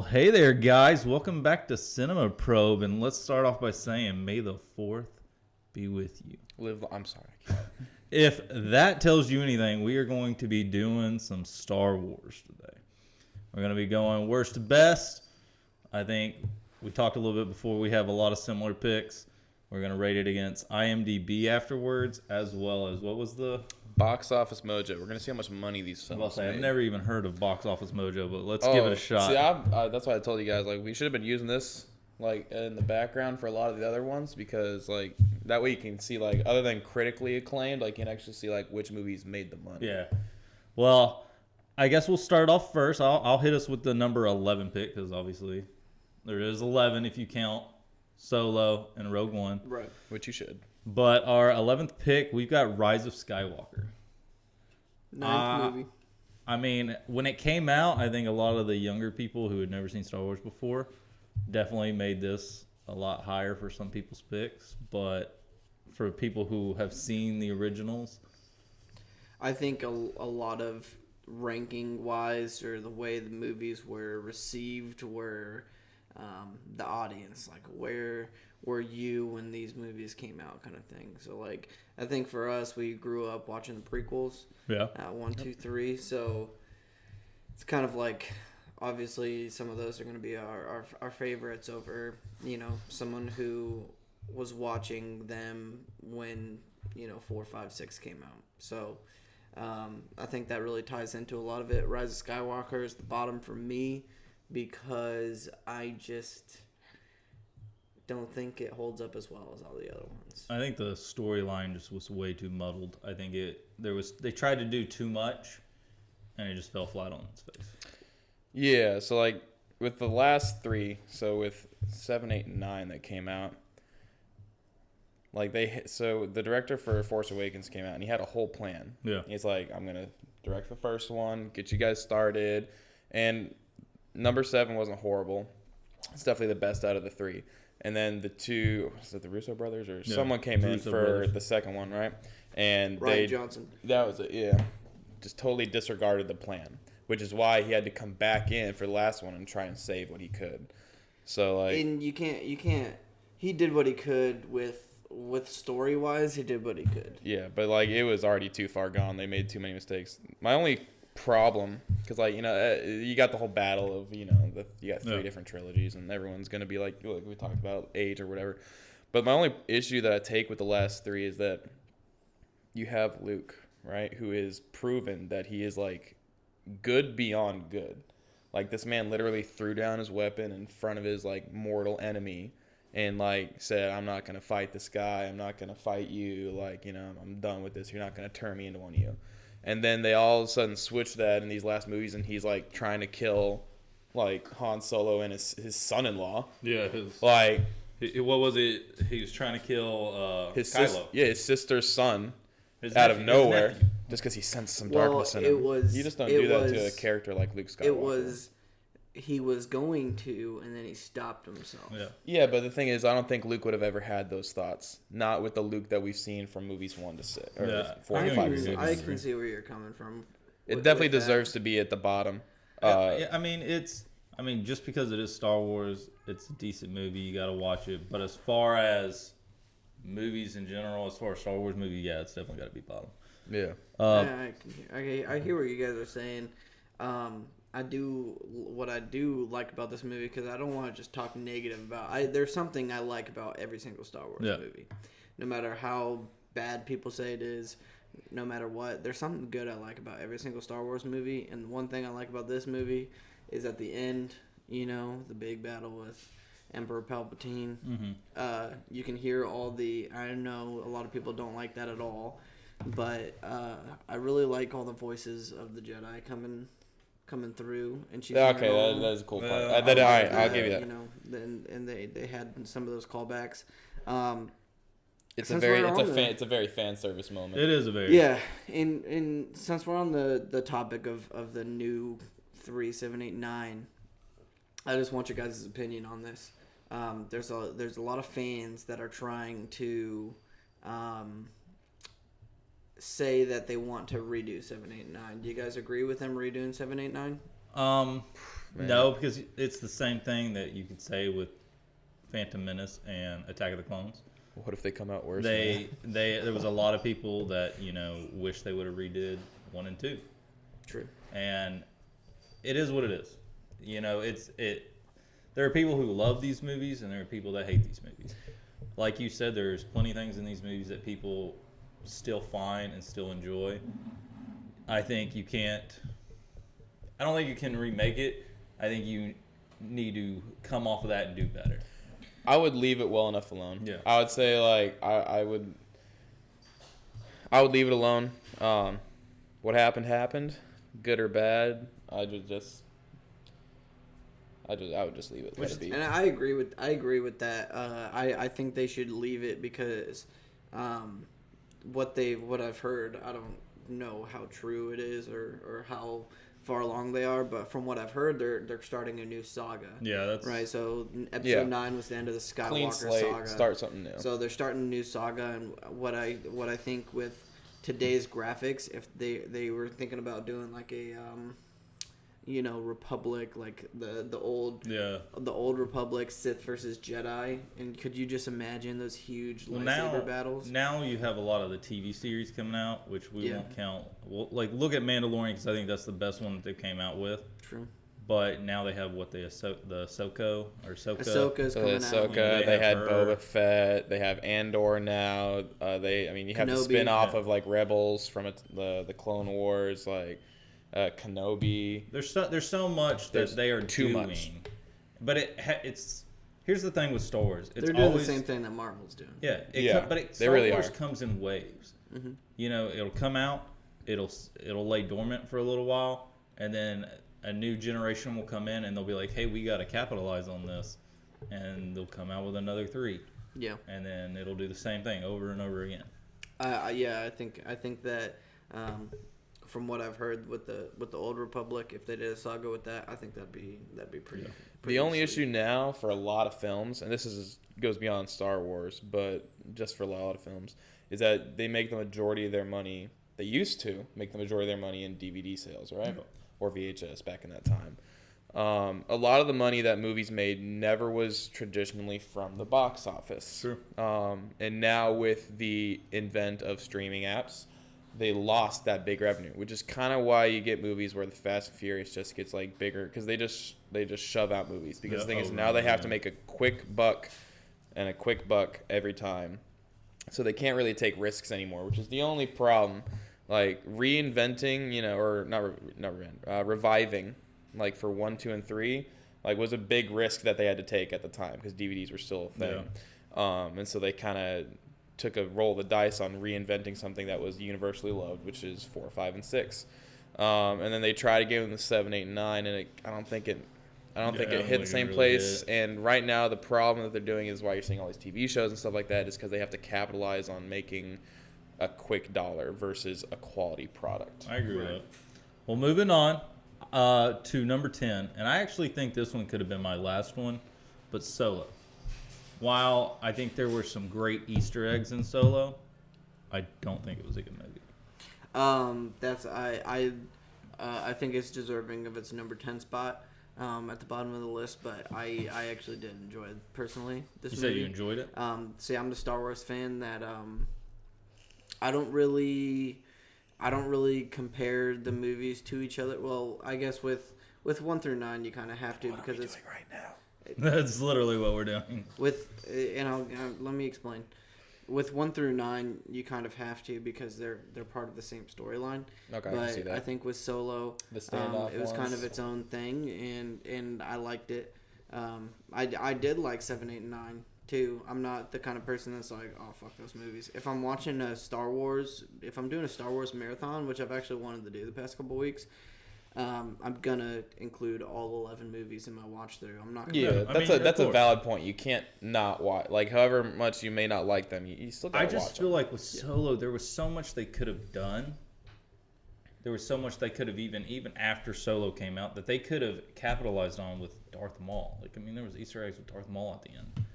hey there, guys. Welcome back to Cinema Probe, and let's start off by saying, may the 4th be with you. I'm sorry. I can't. If that tells you anything, we are going to be doing some Star Wars today. We're going to be going worst to best. I think we talked a little bit before. We have a lot of similar picks. We're going to rate it against IMDb afterwards, as well as, what was the... Box Office Mojo. We're going to see how much money these films I've made. never even heard of Box Office Mojo, but let's give it a shot. See, that's why I told you guys, we should have been using this, in the background for a lot of the other ones, because, that way you can see, other than critically acclaimed, you can actually see, which movies made the money. Yeah. Well, I guess we'll start off first. I'll hit us with the number 11 pick, because obviously there is 11 if you count Solo and Rogue One. Right. Which you should. But our 11th pick, we've got Rise of Skywalker. Ninth movie. I mean, when it came out, I think a lot of the younger people who had never seen Star Wars before definitely made this a lot higher for some people's picks. But for people who have seen the originals, I think a lot of ranking-wise, or the way the movies were received, were the audience. Where were you when these movies came out, kind of thing. So, I think for us, we grew up watching the prequels. yeah, 1, 2, 3. So it's kind of obviously some of those are going to be our favorites over, someone who was watching them when, 4, 5, 6 came out. So I think that really ties into a lot of it. Rise of Skywalker is the bottom for me because I just don't think it holds up as well as all the other ones. I think the storyline just was way too muddled. I think they tried to do too much, and it just fell flat on its face. Yeah, so with the last three, so with 7, 8, and 9 that came out, so the director for Force Awakens came out and he had a whole plan. Yeah, he's I'm gonna direct the first one, get you guys started, and number 7 wasn't horrible. It's definitely the best out of the three. And then the two, was it the Russo brothers or someone came in for the second one, right? And Rian Johnson. That was it, yeah. Just totally disregarded the plan, which is why he had to come back in for the last one and try and save what he could. So and you can't. He did what he could with story wise. He did what he could. Yeah, but it was already too far gone. They made too many mistakes. My only problem, because you got the whole battle of you got three different trilogies, and everyone's gonna be like we talked about age or whatever. But my only issue that I take with the last three is that you have Luke, right, who is proven that he is good beyond good. This man literally threw down his weapon in front of his mortal enemy and said, I'm not gonna fight this guy, I'm not gonna fight you, I'm done with this, you're not gonna turn me into one of you. And then they all of a sudden switch that in these last movies, and he's trying to kill Han Solo and his son-in-law. Yeah, what was it? He was trying to kill Kylo. His sister's son, out of nowhere, just because he sensed some darkness in him. You just don't do that to a character like Luke Skywalker. He was going to, and then he stopped himself. Yeah, but the thing is, I don't think Luke would have ever had those thoughts. Not with the Luke that we've seen from movies 1 to 6, or 4 to 5 to 6. I can see where you're coming from. It definitely deserves to be at the bottom. Just because it is Star Wars, it's a decent movie. You got to watch it. But as far as movies in general, as far as Star Wars movie, yeah, it's definitely got to be bottom. Yeah. I hear what you guys are saying. What I do like about this movie, because I don't want to just talk negative about. There's something I like about every single Star Wars movie, no matter how bad people say it is, no matter what. There's something good I like about every single Star Wars movie, and one thing I like about this movie is at the end, the big battle with Emperor Palpatine. Mm-hmm. You can hear all the. I know a lot of people don't like that at all, but I really like all the voices of the Jedi coming through, and she's that is a cool part. All right, I'll give you that. And they had some of those callbacks. It's a very fan service moment. It is a very and since we're on the topic of the new 3, 7, 8, 9, I just want your guys' opinion on this. There's a lot of fans that are trying to say that they want to redo 7, 8, 9. Do you guys agree with them redoing 7, 8, 9? man. No, because it's the same thing that you could say with Phantom Menace and Attack of the Clones. What if they come out worse? There was a lot of people that wish they would have redid 1 and 2, True. and it is what it is. There are people who love these movies, and there are people that hate these movies. Like you said, there's plenty of things in these movies that people still find and still enjoy. I don't think you can remake it. I think you need to come off of that and do better. I would leave it well enough alone. Yeah. I would say I would leave it alone. What happened, good or bad. I would just leave it. Let it be. And I agree with that. I think they should leave it because what I've heard, I don't know how true it is or how far along they are, but from what I've heard, they're starting a new saga. Yeah, that's right. So episode 9 was the end of the Clean Skywalker slate, saga. start something new. So they're starting a new saga, and what I think with today's graphics, if they were thinking about doing like a Republic, like the old Republic, Sith versus Jedi, and could you just imagine those huge lightsaber battles? Now you have a lot of the TV series coming out, which we won't count. Well, look at Mandalorian, because I think that's the best one that they came out with. True. But now they have the Ahsoka. Ahsoka's coming out. Ahsoka, they had her. Boba Fett, they have Andor now. You have the Kenobi. spin-off of like Rebels from the Clone Wars, like Kenobi. There's so much that There's they are too doing. much. But it's here's the thing with Star Wars. It's They're doing always the same thing that Marvel's doing. Yeah, but they Star really Wars are. comes in waves. Mm-hmm. It'll come out, it'll lay dormant for a little while, and then a new generation will come in and they'll be like, hey, we got to capitalize on this, and they'll come out with another 3. Yeah. And then it'll do the same thing over and over again. I think that from what I've heard with the Old Republic, if they did a saga with that, I think that'd be pretty. The only sweet. issue now for a lot of films, and this goes beyond Star Wars, but just for a lot of films, is that they make the majority of their money. They used to make the majority of their money in DVD sales, right? Or VHS back in that time. A lot of the money that movies made never was traditionally from the box office. True. And now with the invent of streaming apps, they lost that big revenue, which is kind of why you get movies where the Fast and Furious just gets like bigger, because they just shove out movies. Because the thing is, now they have to make a quick buck every time, so they can't really take risks anymore, which is the only problem. Like reinventing, or reviving, like for 1, 2, and 3, like was a big risk that they had to take at the time because DVDs were still a thing. Yeah. And so they kind of took a roll of the dice on reinventing something that was universally loved, which is 4, 5, and 6. And then they tried again with the 7, 8, and 9, and I don't think it hit the same place. And right now, the problem that they're doing is why you're seeing all these TV shows and stuff like that is because they have to capitalize on making a quick dollar versus a quality product. I agree with that. Well, moving on to number 10, and I actually think this one could have been my last one, but Solo. While I think there were some great Easter eggs in Solo, I don't think it was a good movie. I think it's deserving of its number 10 spot at the bottom of the list, but I actually did enjoy it personally. This movie. You said you enjoyed it? See, I'm the Star Wars fan that I don't really compare the movies to each other. Well, I guess with 1 through 9 you kind of have to because it's right now. That's literally what we're doing. Let me explain. With 1 through 9, you kind of have to because they're part of the same storyline. Okay, but I can see that. I think with Solo, The standoff it was kind ones. of its own thing, and I liked it. I did like 7, 8, and 9 too. I'm not the kind of person that's like, oh fuck those movies. If I'm watching if I'm doing a Star Wars marathon, which I've actually wanted to do the past couple weeks, I'm gonna include all 11 movies in my watch through. I'm not. Yeah, I that's a valid point. You can't not watch. Like, however much you may not like them, you still gotta watch them. I just feel like with Solo, there was so much they could have done. There was so much they could have even after Solo came out that they could have capitalized on with Darth Maul. Like, I mean, there was Easter eggs with Darth Maul at the end.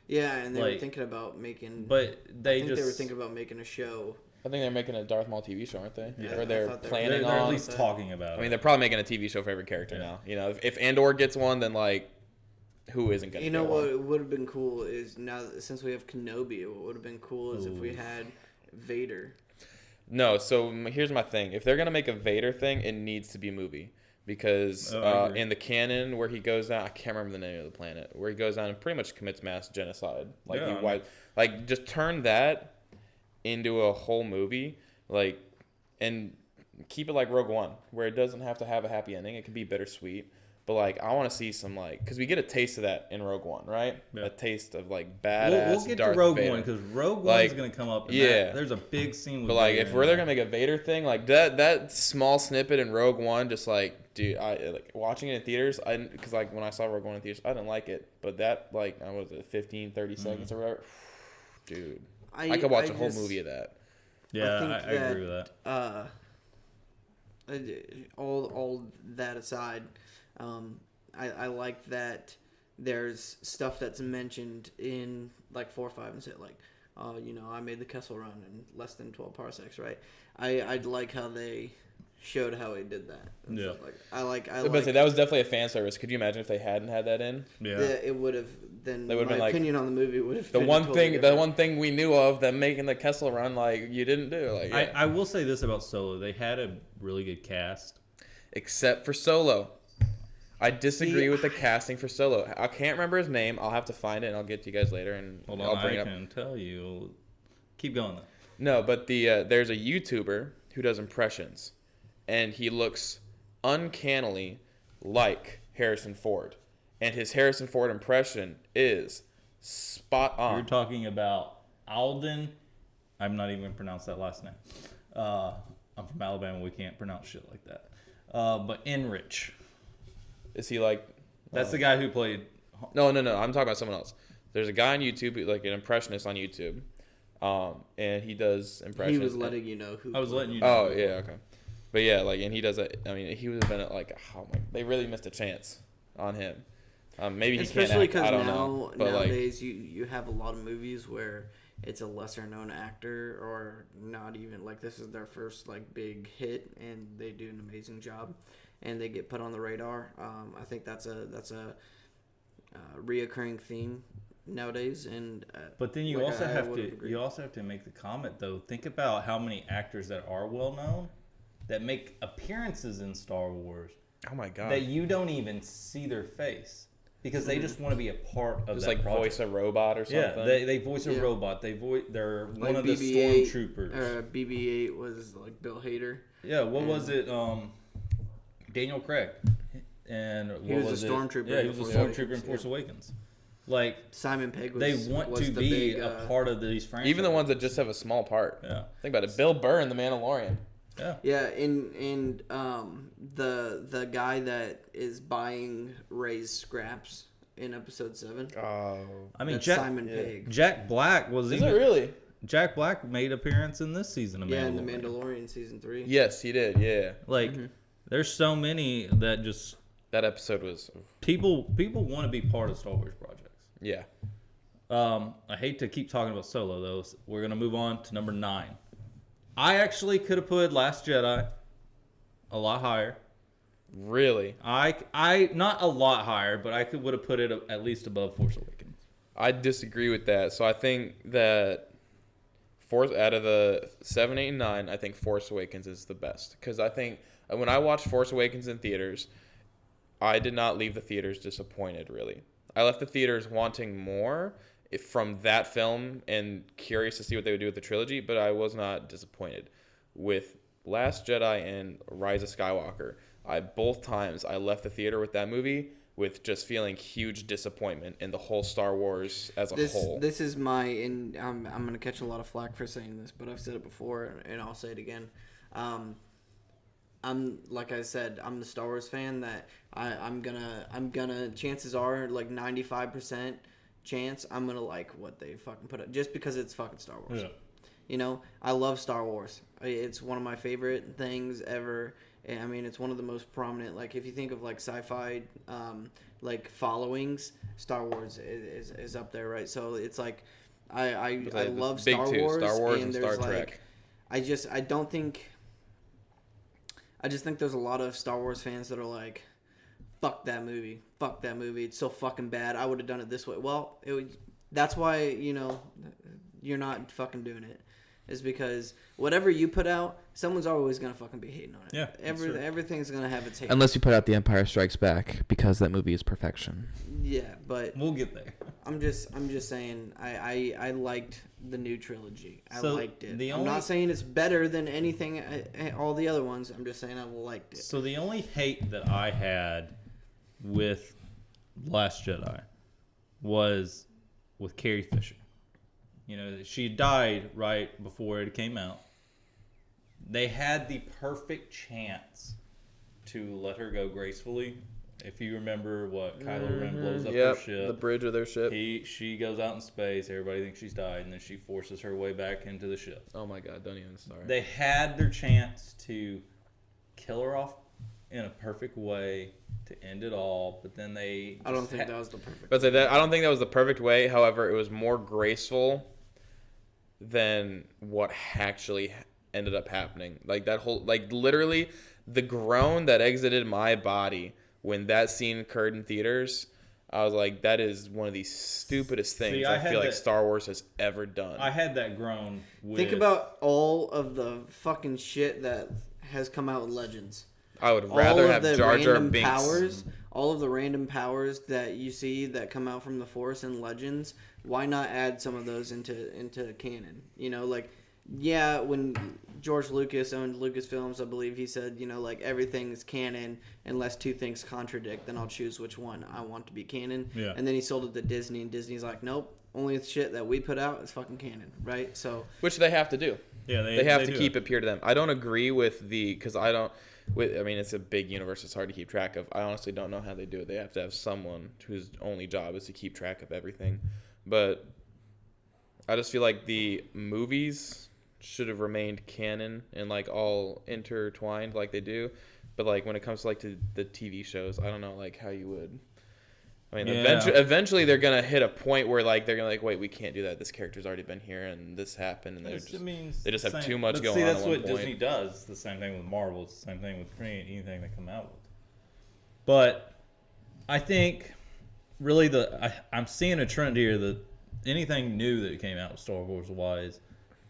Yeah, and they were thinking about making. But they were thinking about making a show I think they're making a Darth Maul TV show, aren't they? Yeah. Or I they're thought they were. planning They're at on. least talking about I it. mean, they're probably making a TV show for every character Yeah. now. You know, if Andor gets one, then like, who isn't gonna? You know get what one? would have been cool is now since we have Kenobi, what would have been cool is if we Ooh. had Vader. No. So here's my thing: if they're gonna make a Vader thing, it needs to be a movie. Because Oh, I agree. in the canon where he goes down, I can't remember the name of the planet, where he goes down and pretty much commits mass genocide. Like Yeah. like just turn that into a whole movie, like, and keep it like Rogue One, where it doesn't have to have a happy ending. It can be bittersweet. But like, I want to see some like, because we get a taste of that in Rogue One, right? Yeah. A taste of like badass. We'll get Darth to Rogue Vader. One because Rogue Like, One's gonna come up. And yeah. there's a big scene with. But like, Vader if in they're there. gonna make a Vader thing, like that small snippet in Rogue One, just like, dude, I like watching it in theaters. Because like when I saw Rogue One in theaters, I didn't like it. But that like, I was it 15, 30 seconds or whatever. Dude, I could watch a whole movie of that. yeah, think I agree with that. All that aside, I like that there's stuff that's mentioned in like 4 or 5 and say like, I made the Kessel Run in less than 12 parsecs, right? I'd like how they showed how he did that. and Yeah. stuff I like. But that was definitely a fan service. Could you imagine if they hadn't had that in? Yeah. It would have. Then They would've my been like, opinion on the movie would have The been one totally thing, different. we knew of them making the Kessel Run, like you didn't do, like yeah. I will say this about Solo: they had a really good cast. Except for Solo. I disagree See, with the casting for Solo. I can't remember his name. I'll have to find it and I'll get to you guys later and Hold I'll on, bring I it up. can tell you. Keep going though. No, but there's a YouTuber who does impressions, and he looks uncannily like Harrison Ford, and his Harrison Ford impression is spot You're on. talking about Alden. I'm not even gonna pronounce that last name. I'm from Alabama. We can't pronounce shit like that. But Enrich. Is he like? That's the guy who played. No. I'm talking about someone else. There's a guy on YouTube, like an impressionist on YouTube, and he does impressions. He was letting you know who. I was letting you Oh know. yeah, okay. But yeah, like, and he does it. I mean, he would have been at like, oh my, they really missed a chance on him. Maybe he Especially can't act. I don't now, know. But like, nowadays you have a lot of movies where it's a lesser known actor or not even like this is their first like big hit and they do an amazing job and they get put on the radar. I think that's a reoccurring theme nowadays. And But then you like, also I have would to agree. you also have to make the comment though. Think about how many actors that are well known that make appearances in Star Wars oh my god, that you don't even see their face because they just want to be a part of just that like project. voice a robot or something. Yeah, they voice a Yeah. robot. They're one like of the BB-8, stormtroopers. BB-8 was like Bill Hader. Yeah, what was it? Daniel Craig, and what He was a it? stormtrooper Yeah, he in was a Force stormtrooper in Awakens, Force yeah. Awakens. Like Simon Pegg was. they want was to the be big, a part of these franchises. Even the ones that just have a small part. Yeah, Think about it. Bill Burr in The Mandalorian. yeah. Yeah, and the guy that is buying Ray's scraps in episode 7. Oh, I mean, That's Jack Simon Pegg. Jack Black was is even it really? Jack Black made appearance in this season of Yeah, Mandalorian. in the Mandalorian season 3. Yes, he did. Yeah, Like, there's so many that just that episode was. people want to be part of Star Wars projects. Yeah. I hate to keep talking about Solo though. So we're gonna move on to number 9. I actually could have put Last Jedi a lot higher. Really, I not a lot higher, but I would have put it at least above Force Awakens. I disagree with that. So I think that Force out of the 7, 8, and 9, I think Force Awakens is the best because I think when I watched Force Awakens in theaters, I did not leave the theaters disappointed. Really, I left the theaters wanting more from that film and curious to see what they would do with the trilogy. But I was not disappointed with Last Jedi and Rise of Skywalker. Both times I left the theater with that movie with just feeling huge disappointment in the whole Star Wars as a whole. This is my and I'm gonna catch a lot of flack for saying this, but I've said it before and I'll say it again. I'm like I said, I'm the Star Wars fan that I'm gonna chances are like 95% chance I'm gonna like what they fucking put up just because it's fucking Star Wars. Yeah. You know, I love Star Wars. It's one of my favorite things ever. I mean, it's one of the most prominent. Like, if you think of like sci-fi, like followings, Star Wars is up there, right? So it's like I love big Star two, Wars. Star Wars and there's Star like, Trek. I just think there's a lot of Star Wars fans that are like, fuck that movie, it's so fucking bad, I would have done it this way. Well, that's why, you're not fucking doing it, is because whatever you put out, someone's always gonna fucking be hating on it. Yeah, Everything's gonna have its hate. Unless you put out The Empire Strikes Back, because that movie is perfection. Yeah, but We'll get there. I'm just saying I liked the new trilogy. I So liked it. the I'm only- not saying it's better than anything, all the other ones. I'm just saying I liked it. So the only hate that I had with Last Jedi was with Carrie Fisher. She died right before it came out. They had the perfect chance to let her go gracefully. If you remember what Kylo Ren blows up her ship, the bridge of their ship. she goes out in space. Everybody thinks she's died, and then she forces her way back into the ship. Oh my God! Don't even start. They had their chance to kill her off in a perfect way to end it all, but then they. I don't think that was the perfect. But I don't think that was the perfect way. However, it was more graceful than what actually ended up happening. Like that whole, literally, the groan that exited my body when that scene occurred in theaters, I was like, that is one of the stupidest things See, I I feel like had that- Star Wars has ever done. I had that groan. With, Think about all of the fucking shit that has come out in Legends. I would rather have Jar Jar random Binks. powers, all of the random powers that you see that come out from the Force in Legends. Why not add some of those into canon? When George Lucas owned Lucasfilms, I believe he said, everything is canon unless two things contradict, then I'll choose which one I want to be canon. Yeah. And then he sold it to Disney, and Disney's like, nope, only the shit that we put out is fucking canon, right? So Which they have to do. Yeah, They have to do keep it pure to them. I don't agree with because I don't. It's a big universe. It's hard to keep track of. I honestly don't know how they do it. They have to have someone whose only job is to keep track of everything. But I just feel like the movies should have remained canon and all intertwined like they do. But when it comes to the TV shows, I don't know how you would. Yeah. Eventually they're gonna hit a point where they're gonna wait, we can't do that. This character's already been here and this happened, and they just have too much going on. That's at what one point. Disney does. It's the same thing with Marvel. It's the same thing with anything they come out with. But I think really I'm seeing a trend here that anything new that came out Star Wars wise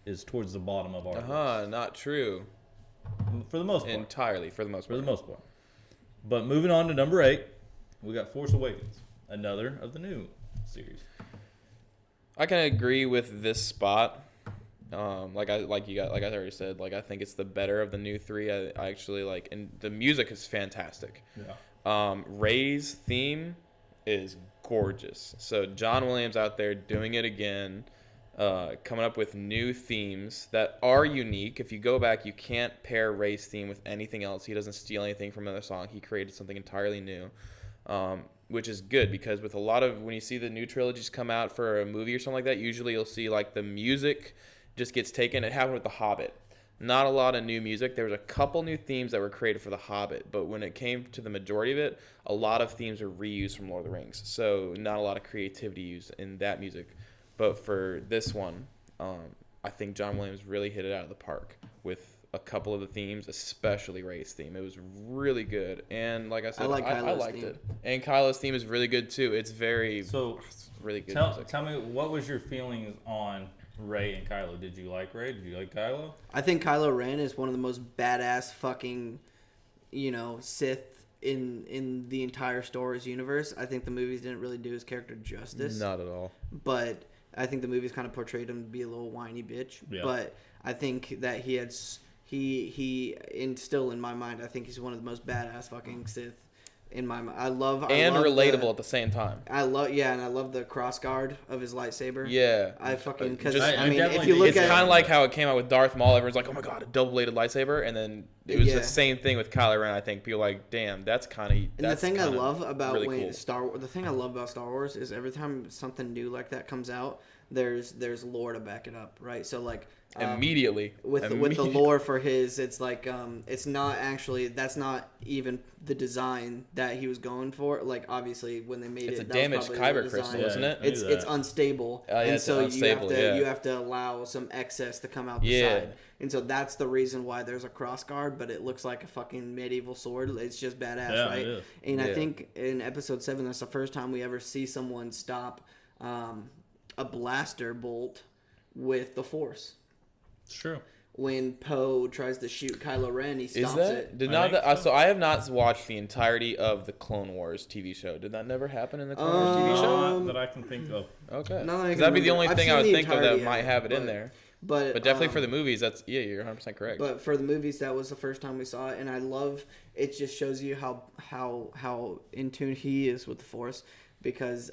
is towards the bottom of our list. Not true. For the most part. Entirely, for the most For part. the most part. But moving on to number 8, we got Force Awakens, another of the new series. I can agree with this spot. Like I already said, I think it's the better of the new 3. I actually and the music is fantastic. Yeah. Rey's theme is gorgeous. So John Williams out there doing it again, coming up with new themes that are unique. If you go back, you can't pair Rey's theme with anything else. He doesn't steal anything from another song. He created something entirely new, which is good because with a lot of when you see the new trilogies come out for a movie or something like that, usually you'll see the music just gets taken. It happened with The Hobbit. Not a lot of new music. There was a couple new themes that were created for The Hobbit, but when it came to the majority of it, a lot of themes were reused from Lord of the Rings. So not a lot of creativity used in that music. But for this one, I think John Williams really hit it out of the park with a couple of the themes, especially Rey's theme. It was really good. And like I said, I liked theme. it. And Kylo's theme is really good too. It's really really good music. Tell me, what was your feelings on Rey and Kylo? Did you like Rey? Did you like Kylo? I think Kylo Ren is one of the most badass fucking, Sith in the entire Star Wars universe. I think the movies didn't really do his character justice. Not at all. But I think the movies kind of portrayed him to be a little whiny bitch. Yeah. But I think that he still in my mind, I think he's one of the most badass fucking Sith in my mind. I love relatable at the same time. I love the cross guard of his lightsaber. Yeah. I fucking because Just- I mean if definitely you look It's at kind of like how it came out with Darth Maul. Everyone's like, "Oh my god, a double-bladed lightsaber!" And then it was the same thing with Kylo Ren. I think people are like, "Damn, that's kind of." And the thing I love about really cool. the thing I love about Star Wars is every time something new like that comes out, there's lore to back it up, right? So Immediately. with the lore for his, it's like it's not actually, that's not even the design that he was going for. Like obviously when they made It's it, a that was damaged probably the kyber design. crystal, isn't it? It's unstable, yeah, and it's so unstable, yeah. you have to allow some excess to come out the Yeah. side, and so that's the reason why there's a cross guard, but it looks like a fucking medieval sword. It's just badass, Yeah, right? it is. And I Yeah. think in episode 7, that's the first time we ever see someone stop a blaster bolt with the Force. It's true. When Poe tries to shoot Kylo Ren, he stops Is that? it. Did I not think that, so. so I have not watched the entirety of the Clone Wars TV show. Did that never happen in the Clone Wars TV show? Not that I can think of. Okay. Not that I Because can that'd be the remember. only I've thing I seen would the think of that entirety might of it, have it in but- there. But But definitely for the movies, that's you're 100% correct. But for the movies, that was the first time we saw it, and I love it. Just shows you how in tune he is with the Force, because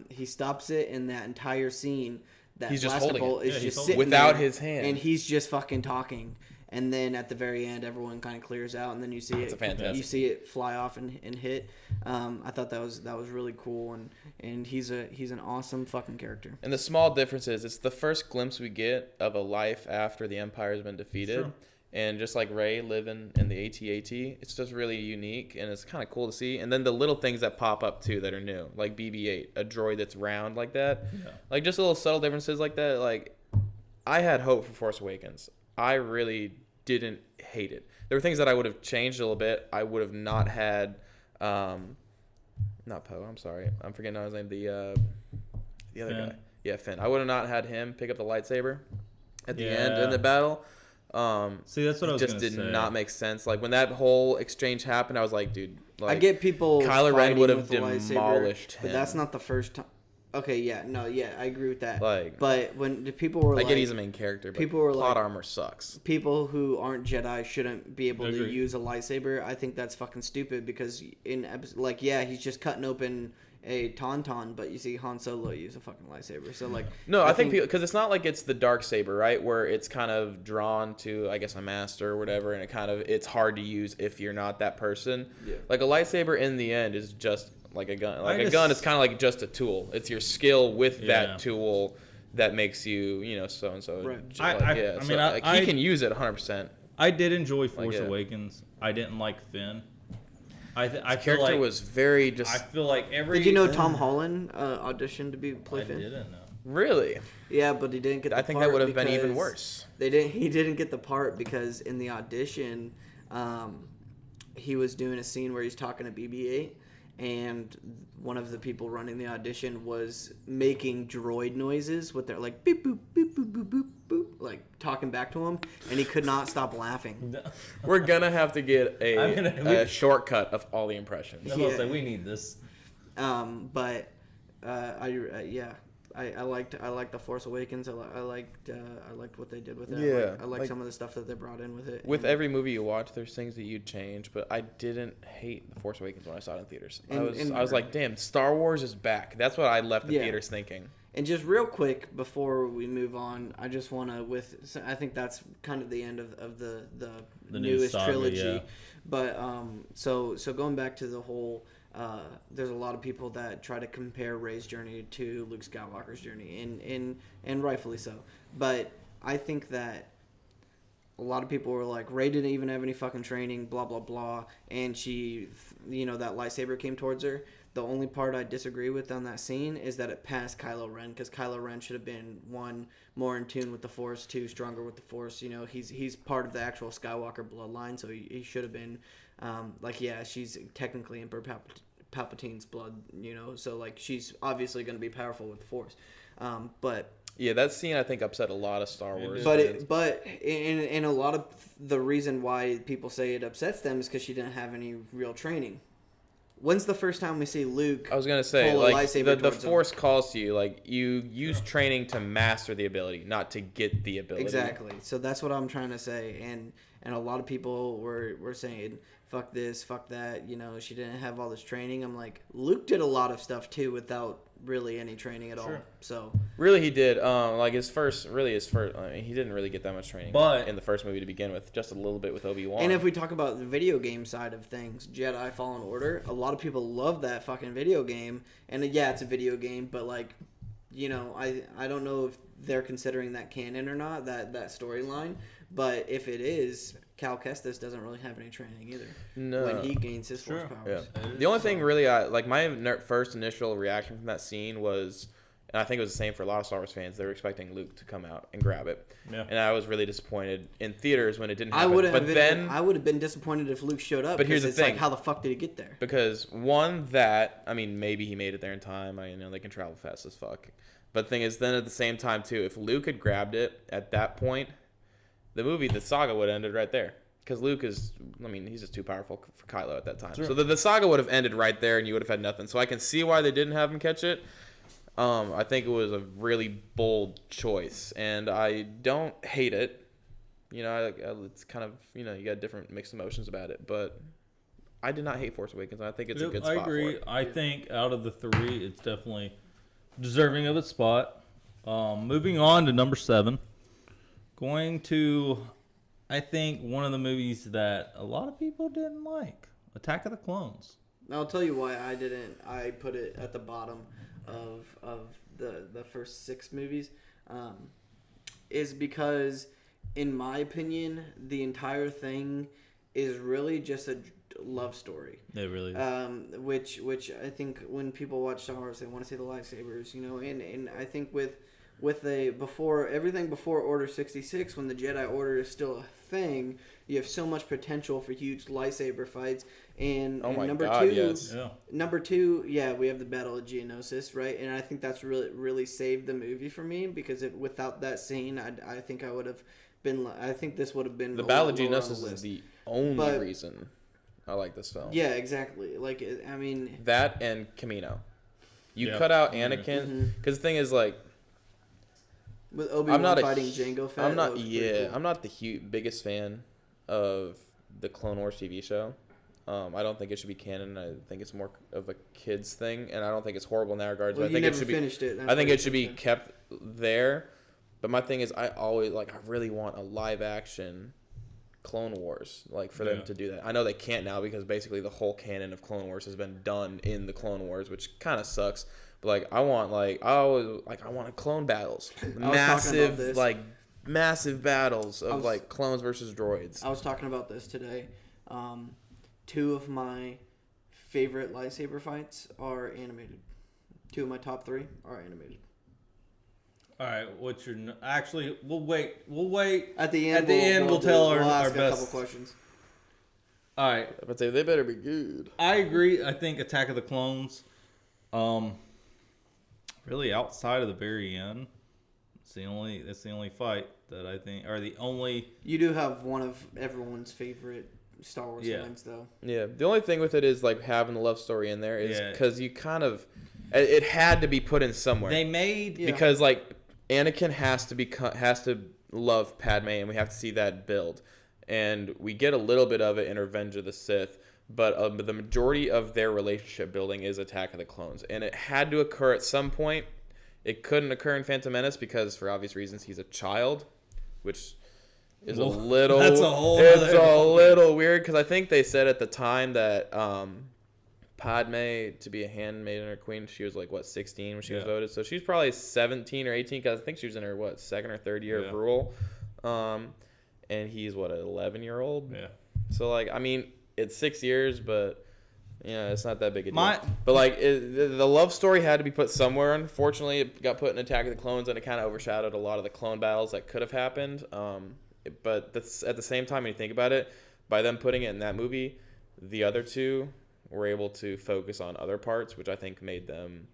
he stops it in that entire scene. That He's just blaster holding it. bolt is Yeah, he's just holding sitting it. Without there, his hand. and he's just fucking talking. And then at the very end, everyone kind of clears out, and then you see It's it. a fantastic You see it fly off and hit. I thought that was really cool, and he's an awesome fucking character. And the small difference is it's the first glimpse we get of a life after the Empire has been defeated. Sure. And just like Rey living in the AT-AT, it's just really unique and it's kind of cool to see. And then the little things that pop up too that are new, like BB-8, a droid that's round like that. Yeah. Like just little subtle differences like that. Like I had hope for Force Awakens. I really didn't hate it. There were things that I would have changed a little bit. I would have not had, not Poe. I'm sorry, I'm forgetting his name. The other Finn. guy. Yeah, Finn. I would have not had him pick up the lightsaber at the end Yeah. in the battle. See, that's what I was It just gonna did say. not make sense. Like when that whole exchange happened, I was like, dude. Like, I get people. Kylo Ren fighting would have with the lightsaber, demolished but him. that's not the first time. Okay, yeah, no, yeah, I agree with that. Like- but when the people were I like, get he's a main character, but people were plot like- armor sucks. people who aren't Jedi shouldn't be able to Agreed. use a lightsaber. I think that's fucking stupid, because like, yeah, he's just cutting open a tauntaun, but you see Han Solo use a fucking lightsaber. So like, No, I think because it's not like it's the dark saber, right? Where it's kind of drawn to, I guess, a master or whatever, and it's hard to use if you're not that person. Yeah. Like a lightsaber in the end is just like a gun. Like I a gun is just- kind of like just a tool. It's your skill with Yeah. that tool that makes you, so and so. Right. I mean, I- he can use it 100%. I did enjoy Force yeah. Awakens. I didn't like Finn. I feel Character like was very just I feel like every. did you know Tom Holland auditioned to play I Finn? didn't know. really. Yeah, but he didn't get the I part. think that would have been even because worse. He didn't get the part because in the audition, he was doing a scene where he's talking to BB-8, and one of the people running the audition was making droid noises with their like beep boop beep boop boop boop boop, like talking back to him, and he could not stop laughing. We're gonna have to get I mean, a shortcut of all the impressions. I was Yeah. like, we need this. But I liked the Force Awakens. I liked what they did with it. Yeah, I liked like- some of the stuff that they brought in with it. With And- every movie you watch, there's things that you'd change, but I didn't hate The Force Awakens when I saw it in theaters. I was like, damn, Star Wars is back. That's what I left the Yeah. theaters thinking. And just real quick before we move on, I just want to I think that's kind of the end of the The new newest saga, trilogy. yeah. But so going back to the whole, there's a lot of people that try to compare Rey's journey to Luke Skywalker's journey, and rightfully so. But I think that a lot of people were like, Rey didn't even have any fucking training, blah blah blah, and she, that lightsaber came towards her. The only part I disagree with on that scene is that it passed Kylo Ren, because Kylo Ren should have been, one, more in tune with the Force, two, stronger with the Force. He's part of the actual Skywalker bloodline, so he should have been, she's technically Emperor Palpatine's blood, so like she's obviously going to be powerful with the Force, but. Yeah, that scene I think upset a lot of Star Wars But fans. but in a lot of the reason why people say it upsets them is because she didn't have any real training. When's the first time we see Luke? I was gonna say, pull a like lightsaber the towards him? Force calls to you, like you use training to master the ability, not to get the ability. Exactly. So that's what I'm trying to say, and a lot of people were saying, "Fuck this, fuck that." She didn't have all this training. I'm like, Luke did a lot of stuff too without really any training at all. Sure. So Really, he did. His first. I mean, he didn't really get that much training, But- in the first movie to begin with, just a little bit with Obi-Wan. And if we talk about the video game side of things, Jedi Fallen Order, a lot of people love that fucking video game. And yeah, it's a video game, but like, I don't know if they're considering that canon or not, that storyline. But if it is, Cal Kestis doesn't really have any training either. No. When he gains his Sure. force powers. Yeah. The only thing really, my first initial reaction from that scene was, and I think it was the same for a lot of Star Wars fans, they were expecting Luke to come out and grab it. Yeah. And I was really disappointed in theaters when it didn't I happen. would But have been disappointed if Luke showed up. But here's the it's thing. like, how the fuck did he get there? Because maybe he made it there in time. They can travel fast as fuck. But the thing is, then at the same time too, if Luke had grabbed it at that point, the saga would have ended right there. Because Luke he's just too powerful for Kylo at that time. Sure. So the saga would have ended right there, and you would have had nothing. So I can see why they didn't have him catch it. I think it was a really bold choice, and I don't hate it. It's kind of, you got different mixed emotions about it, but I did not hate Force Awakens. I think it's a good spot I agree. for it. I think out of the 3, it's definitely deserving of its spot. Moving on to number 7. Going to, I think, one of the movies that a lot of people didn't like. Attack of the Clones. I'll tell you why I didn't. I put it at the bottom of the first 6 movies, is because, in my opinion, the entire thing is really just a love story. It really is. Which I think when people watch Star Wars, they want to see the lightsabers, and I think with everything before Order 66, when the Jedi Order is still a thing, you have so much potential for huge lightsaber fights. And, number 2, yes. Yeah. Number 2, we have the Battle of Geonosis, right? And I think that's really saved the movie for me, because without that scene, I think I would have been. I think this would have been The a Battle lot of lower on Geonosis the is list. the only reason I like this film. Yeah, exactly. That and Camino. You Yeah. cut out Anakin, because the thing is, like, with Obi-Wan fighting Jango Fett. I'm not. that was pretty Yeah, cool. I'm not the biggest fan of the Clone Wars TV show. I don't think it should be canon. I think it's more of a kids thing, and I don't think it's horrible in that regard. Well, I think you it never should finished be. it. That's I think why it should be you finished kept there. But my thing is, I really want a live action Clone Wars, for them to do that. I know they can't now, because basically the whole canon of Clone Wars has been done in the Clone Wars, which kind of sucks. But I want clone battles, massive massive battles of clones versus droids. I was talking about this today. 2 of my favorite lightsaber fights are animated. 2 of my top 3 are animated. All right, what's your... Actually, we'll wait. At the At the end, we'll tell our ask a best. couple questions. All right, But they better be good. I agree. I think Attack of the Clones, really outside of the very end, that's the only fight that I think, or the only... You do have one of everyone's favorite Star Wars lines, though. Yeah, the only thing with it is having the love story in there is Yeah. because you it had to be put in somewhere. They made... Yeah. Because Anakin has to love Padme, and we have to see that build, and we get a little bit of it in Revenge of the Sith, but the majority of their relationship building is Attack of the Clones, and it had to occur at some point. It couldn't occur in Phantom Menace because, for obvious reasons, he's a child, which is Well, a little. that's a whole It's other- a little weird, because I think they said at the time that Padme, to be a handmaiden or queen, she was 16 when she was Yeah. voted, so she's probably 17 or 18, because I think she was in her 2nd or 3rd year Yeah. of rule, and he's an 11-year-old. Yeah. So it's 6 years, but it's not that big a deal. My- But the love story had to be put somewhere. Unfortunately, it got put in Attack of the Clones, and it kind of overshadowed a lot of the clone battles that could have happened. But that's, at the same time, when you think about it, by them putting it in that movie, the other 2 were able to focus on other parts, which I think made them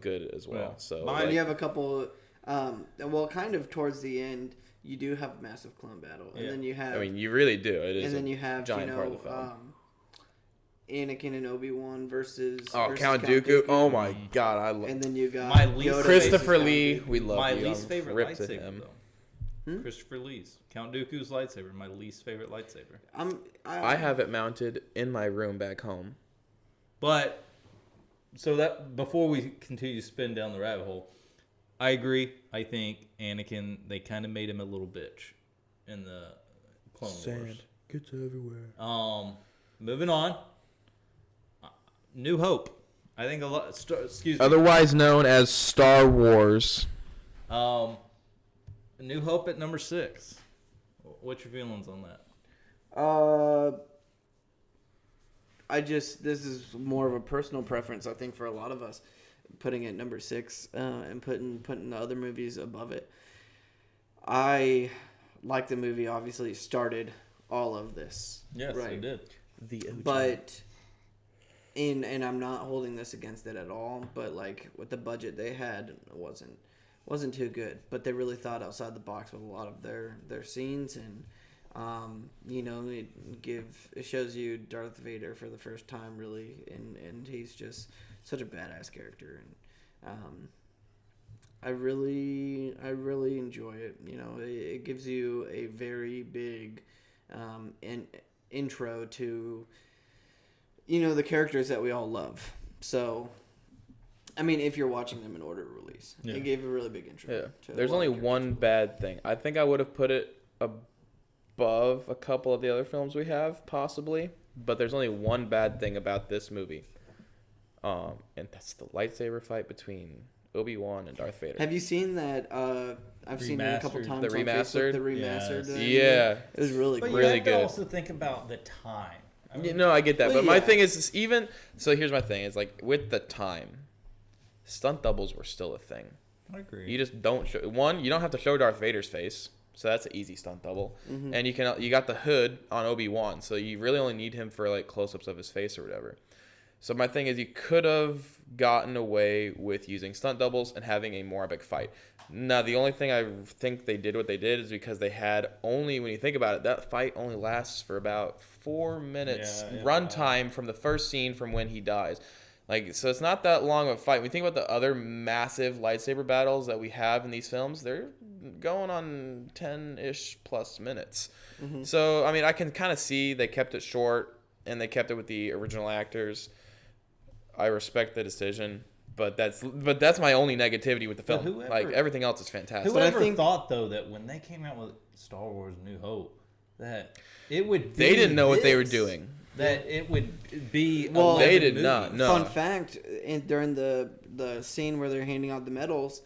good as well. Yeah. So And you have a couple, kind of towards the end, you do have a massive clone battle, and Yeah. then you have, you really do. It is. and then you have, giant part of the film. Anakin and Obi-Wan versus Count Dooku. Oh my God, I love and then you got My least Yoda Christopher versus Lee. Count Dooku. We love My you. least I'm favorite ripped to lightsaber, him. though. Christopher Lee's. Count Dooku's lightsaber, my least favorite lightsaber. I have it mounted in my room back home. But, so that, before we continue to spin down the rabbit hole, I agree. I think Anakin, they kind of made him a little bitch in the Clone Wars. gets everywhere. Moving on. New Hope. I think a lot, excuse me. Otherwise known as Star Wars. New Hope at number 6. What's your feelings on that? This is more of a personal preference, I think, for a lot of us, putting it number 6 and putting the other movies above it. I like the movie. Obviously, it started all of this. Yes, right? it did. The OG. But and I'm not holding this against it at all. But like with the budget they had, it wasn't too good. But they really thought outside the box with a lot of their scenes, and it shows you Darth Vader for the first time really, and he's just such a badass character, and I really enjoy it. It gives you a very big intro to the characters that we all love. So I mean, if you're watching them in order of release, it gave a really big intro. Yeah. To There's a lot only of characters. one bad thing. I think I would have put it above a couple of the other films we have, possibly. But there's only one bad thing about this movie. And that's the lightsaber fight between Obi-Wan and Darth Vader. Have you seen that? I've seen it a couple Remastered. times. The on Facebook, remastered? the remastered. Yes. Yeah. It was really But cool. you Really have to good. also think about the time. I mean, No, I get that. Well, But my yeah. thing is even... So here's my thing. Is like, with the time, stunt doubles were still a thing. I agree. You just don't show... One, you don't have to show Darth Vader's face. So that's an easy stunt double. Mm-hmm. And you got the hood on Obi-Wan. So you really only need him for like close-ups of his face or whatever. So my thing is you could have gotten away with using stunt doubles and having a more epic fight. Now, the only thing I think they did what they did is because they had only, when you think about it, that fight only lasts for about 4 minutes runtime from the first scene from when he dies. Like, so it's not that long of a fight. When you think about the other massive lightsaber battles that we have in these films, they're going on 10-ish plus minutes. Mm-hmm. So, I mean, I can kind of see they kept it short and they kept it with the original actors. I respect the decision, but that's my only negativity with the But film. whoever- Like, everything else is fantastic. But I Whoever think- thought though that when they came out with Star Wars: New Hope, that it would They be didn't know what they were this, doing. That it would be. Well, 11 They did movies. not. No. Fun fact: during the scene where they're handing out the medals,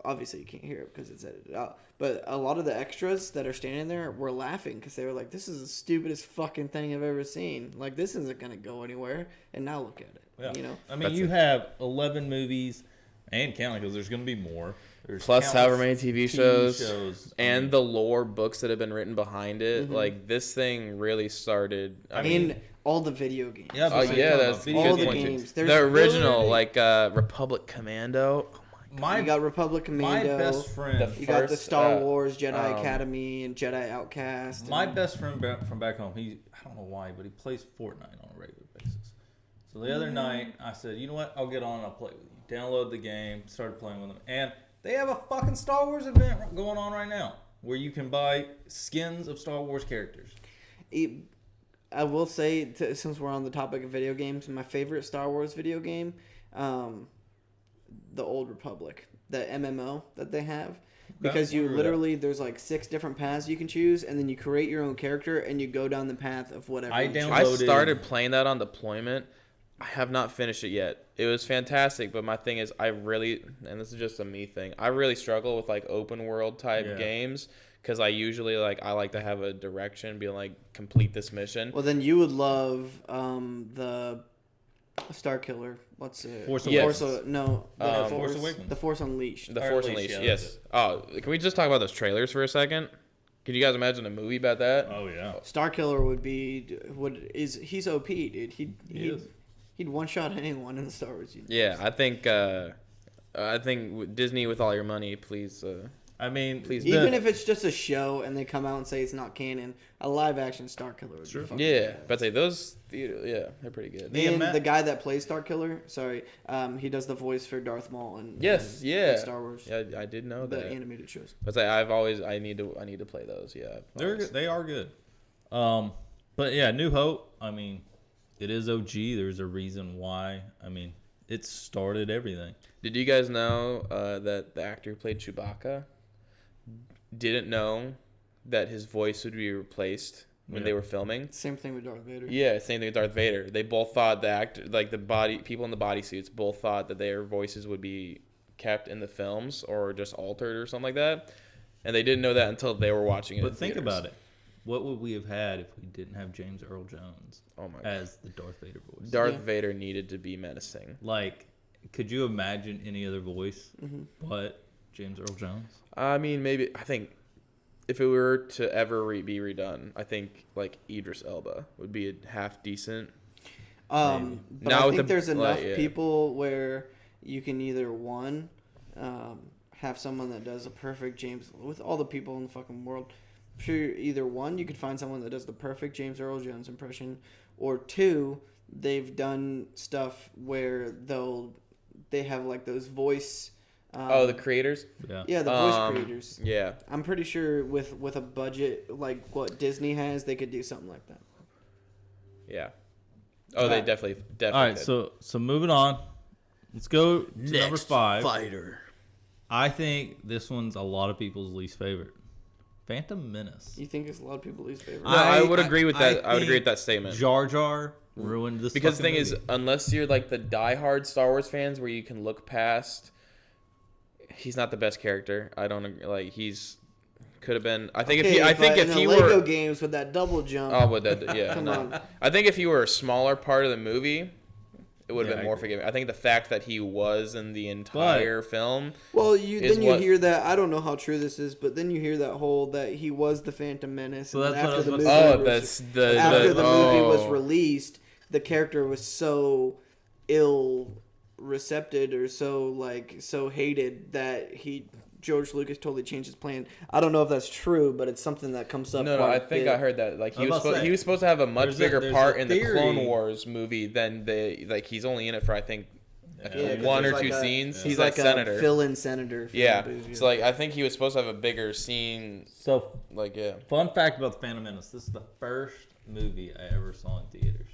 obviously you can't hear it because it's edited out. But a lot of the extras that are standing there were laughing because they were like, "This is the stupidest fucking thing I've ever seen. Like, this isn't gonna go anywhere." And now look at it. Yeah. I mean, That's you it. have 11 movies and counting because there's going to be more. There's Plus countless however many TV shows. I And mean, the lore books that have been written behind it. Mm-hmm. Like, this thing really started. I And mean, all the video games. Yeah, oh but yeah, talking that's about a video all good the point, too. games. There's The original, literally- like Republic Commando. Oh my You got Republic my Commando. best friend. You got the first, Star Wars Jedi um, Academy and Jedi Outcast. My and- best friend from back home, I don't know why, but he plays Fortnite on a regular basis. So the other night, I said, you know what? I'll get on and I'll play with you. Download the game, started playing with them. And they have a fucking Star Wars event going on right now where you can buy skins of Star Wars characters. I will say, since we're on the topic of video games, my favorite Star Wars video game, the Old Republic, the MMO that they have. Because you remember literally, there's like 6 different paths you can choose, and then you create your own character, and you go down the path of whatever. I you choose. downloaded- I Loaded. started playing that on deployment. I have not finished it yet. It was fantastic, but my thing is I really, and this is just a me thing, I really struggle with like open world type Yeah. games because I usually I like to have a direction, be like complete this mission. Well, then you would love the Star Killer. What's it? Force Yes. Force Awakens. The Force Unleashed. The Or Force Unleashed, Unleashed, yeah, yes. Oh, can we just talk about those trailers for a second? Could you guys imagine a movie about that? Oh, yeah. Star Killer he's OP, dude. is. He'd one shot anyone in the Star Wars universe. Yeah, I think Disney, with all your money, please. I mean, Please Even if it's just a show and they come out and say it's not canon, a live action Star Killer would be fucking Yeah, badass. but say those theater, yeah, they're pretty good. The And ama- the guy that plays Star Killer, he does the voice for Darth Maul and Yes, and yeah. Star Wars, Yeah, I did know the that. animated shows. But say I need to play those. Yeah, they are good. But yeah, New Hope, I mean, it is OG. There's a reason why. I mean, it started everything. Did you guys know that the actor who played Chewbacca didn't know that his voice would be replaced when Yeah. they were filming? Same thing with Darth Vader. Yeah, same thing with Darth Vader. They both thought people in the bodysuits both thought that their voices would be kept in the films or just altered or something like that. And they didn't know that until they were watching it. But think about it. What would we have had if we didn't have James Earl Jones as the Darth Vader voice? Darth Vader needed to be menacing. Like, could you imagine any other voice but James Earl Jones? I mean, maybe. I think if it were to ever be redone, I think like Idris Elba would be a half decent. But Now I with think the- there's enough like, yeah. people where you can either have someone that does a perfect James with all the people in the fucking world. I'm sure either one, you could find someone that does the perfect James Earl Jones impression, or two, they've done stuff where they have like those voice. The creators. Yeah, the voice creators. Yeah. I'm pretty sure with a budget like what Disney has, they could do something like that. Yeah. Oh, they Alright. definitely. All right, could. so moving on. Let's go to number 5. Fighter. I think this one's a lot of people's least favorite. Phantom Menace. You think it's a lot of people's least favorite? No, I would agree with that. I would agree with that statement. Jar Jar ruined this. Because the fucking thing is, movie. unless you're like the diehard Star Wars fans, where you can look past, he's not the best character. I don't like. He's could have been. I think Okay, if but in he the Lego were. games with that double jump. Oh, but that yeah. Come no. on. I think if he were a smaller part of the movie, it would have Yeah, been I more agree. forgiving. I think the fact that he was in the entire film. Well, is then you what- hear that. I don't know how true this is, but then you hear that he was the Phantom Menace. So and that's what I was after the about movie to Oh, was, that's after the movie was oh. released, the character was so ill recepted or so hated that George Lucas totally changed his plan. I don't know if that's true, but it's something that comes up. No, quite I a think bit. I heard that. Like I was about to say, he was supposed to have a much there's bigger a part in the theory. Clone Wars movie than he's only in it for I think Yeah, 'cause one or there's two like a- scenes. He's He's like that senator. a fill-in senator. For Yeah. the movie. So like I think he was supposed to have a bigger scene. So, Like yeah. fun fact about the Phantom Menace: this is the first movie I ever saw in theaters.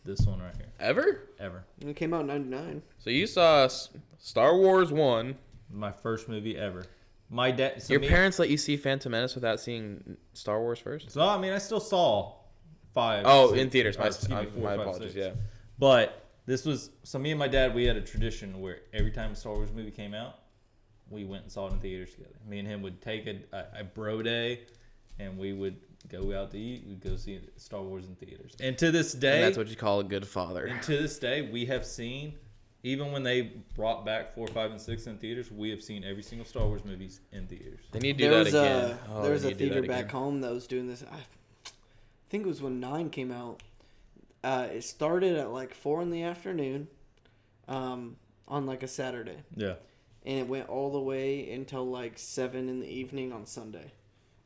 This one right here, Ever? ever. It came out in '99. So you saw Star Wars 1. My first movie ever. My dad. So Your me- parents let you see Phantom Menace without seeing Star Wars first? So I mean, I still saw 5. Oh, 6, in theaters. or, excuse me, 4, My 5, apologies. 6. Yeah. But this was so me and my dad. We had a tradition where every time a Star Wars movie came out, we went and saw it in theaters together. Me and him would take a bro day, and we would go out to eat. We'd go see Star Wars in theaters. And to this day, And that's what you call a good father. and to this day, we have seen. Even when they brought back 4, 5, and 6 in theaters, we have seen every single Star Wars movies in theaters. They need to do There that was again. Oh, there was they a need to do theater that back again. home that was doing this. I think it was when 9 came out. It started at like 4 in the afternoon, on like a Saturday, Yeah. and it went all the way until like 7 in the evening on Sunday,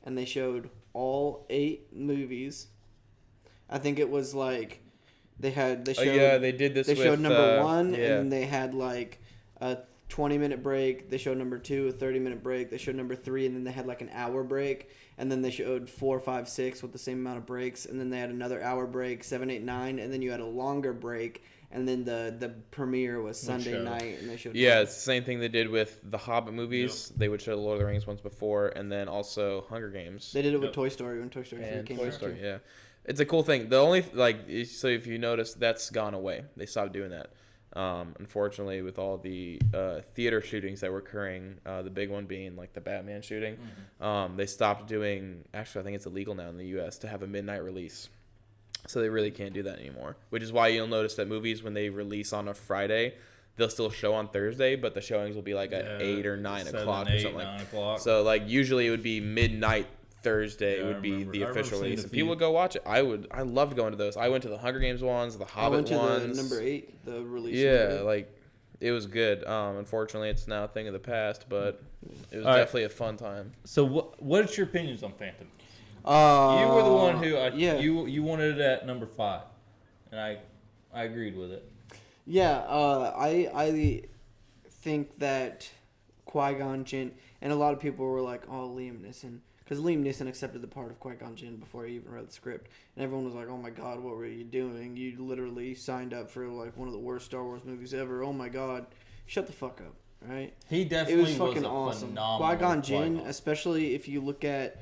and they showed all 8 movies. I think it was like they showed yeah, they did this. they showed with, number 1, yeah. and then they had like a 20-minute break. They showed number 2, a 30-minute break. They showed number 3, and then they had like an hour break. And then they showed 4, 5, 6 with the same amount of breaks. And then they had another hour break, 7, 8, 9. And then you had a longer break. And then the premiere was Sunday show? night, and they showed. Yeah, it's the same thing they did with the Hobbit movies. They would show the Lord of the Rings ones before, and then also Hunger Games They did it with Yep. Toy Story when Toy Story 3 and came Toy out. Story. too. Yeah, it's a cool thing. The only so if you notice, that's gone away. They stopped doing that. Unfortunately, with all the theater shootings that were occurring, the big one being like the Batman shooting, they stopped doing. Actually, I think it's illegal now in the U.S. to have a midnight release. So they really can't do that anymore, which is why you'll notice that movies, when they release on a Friday, they'll still show on Thursday, but the showings will be like at 8 or 9 7, o'clock 8, or something 9 like o'clock. So like usually it would be midnight Thursday Yeah, I would be remember- the I remember official seeing release, a and few. people would go watch it. I loved going to those. I went to the Hunger Games ones, the I Hobbit went to ones. the number 8, the release. Yeah, number. like it was good. Unfortunately, it's now a thing of the past, but it was All right. definitely a fun time. So what's your opinions on Phantom? Uh, You were the one who yeah. you wanted it at number 5, and I agreed with it. Yeah, I think that Qui-Gon Jinn, and a lot of people were like, oh, Liam Neeson. Because Liam Neeson accepted the part of Qui-Gon Jinn before he even read the script. And everyone was like, oh my god, what were you doing? You literally signed up for like one of the worst Star Wars movies ever. Oh my god. Shut the fuck up, right? He It definitely was fucking a awesome. phenomenal Qui-Gon Jinn, Qui-Gon. especially if you look at,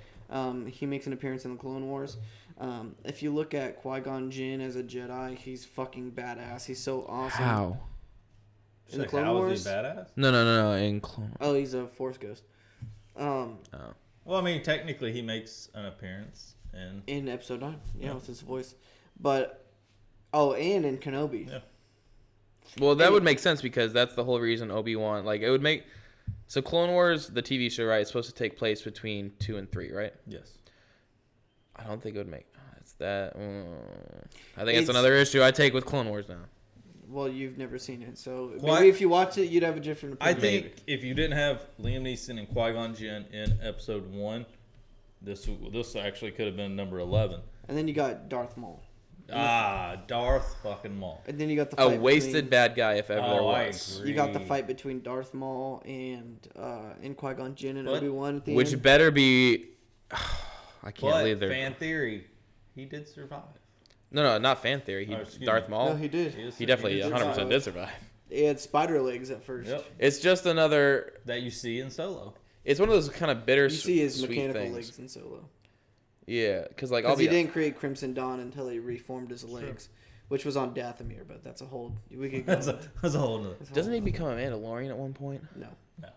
he makes an appearance in the Clone Wars. If you look at Qui-Gon Jinn as a Jedi, he's fucking badass. He's so awesome. in the Like, Clone how Wars. is he badass? No. In Clone Wars. Oh, he's a Force ghost. Oh. Well, I mean, technically, he makes an appearance In Episode 9, yeah, with his voice. But and in Kenobi. Yeah. Well, that would make sense because that's the whole reason Obi-Wan, like, it would make... So Clone Wars, the TV show, right, is supposed to take place between 2 and 3, right? Yes. I don't think it would make... It's that... I think it's It's- another issue I take with Clone Wars now. Well, you've never seen it, so Well, maybe if you watched it, you'd have a different I opinion. think if you didn't have Liam Neeson and Qui-Gon Jinn in Episode 1, this actually could have been number 11. And then you got Darth Maul. Darth fucking Maul. And then you got the A fight wasted between, bad guy if ever there Oh, I was. agree. You got the fight between Darth Maul and Qui-Gon Jinn and But- Obi-Wan at the Which end. better be... I can't But believe they're... fan theory, he did survive. No, not fan theory. Oh, excuse Darth me. Maul, No, he did. he definitely did 100% survive. did survive. He had spider legs at first. Yep. It's just another... That you see in Solo. It's one of those kind of bitter You see his sweet mechanical things. legs in Solo. Yeah, because like I'll Because he be... didn't create Crimson Dawn until he reformed his legs, which was on Dathomir, but that's a whole... We could go That's a whole nother. that's a Doesn't he whole- become a Mandalorian at one point? No. No.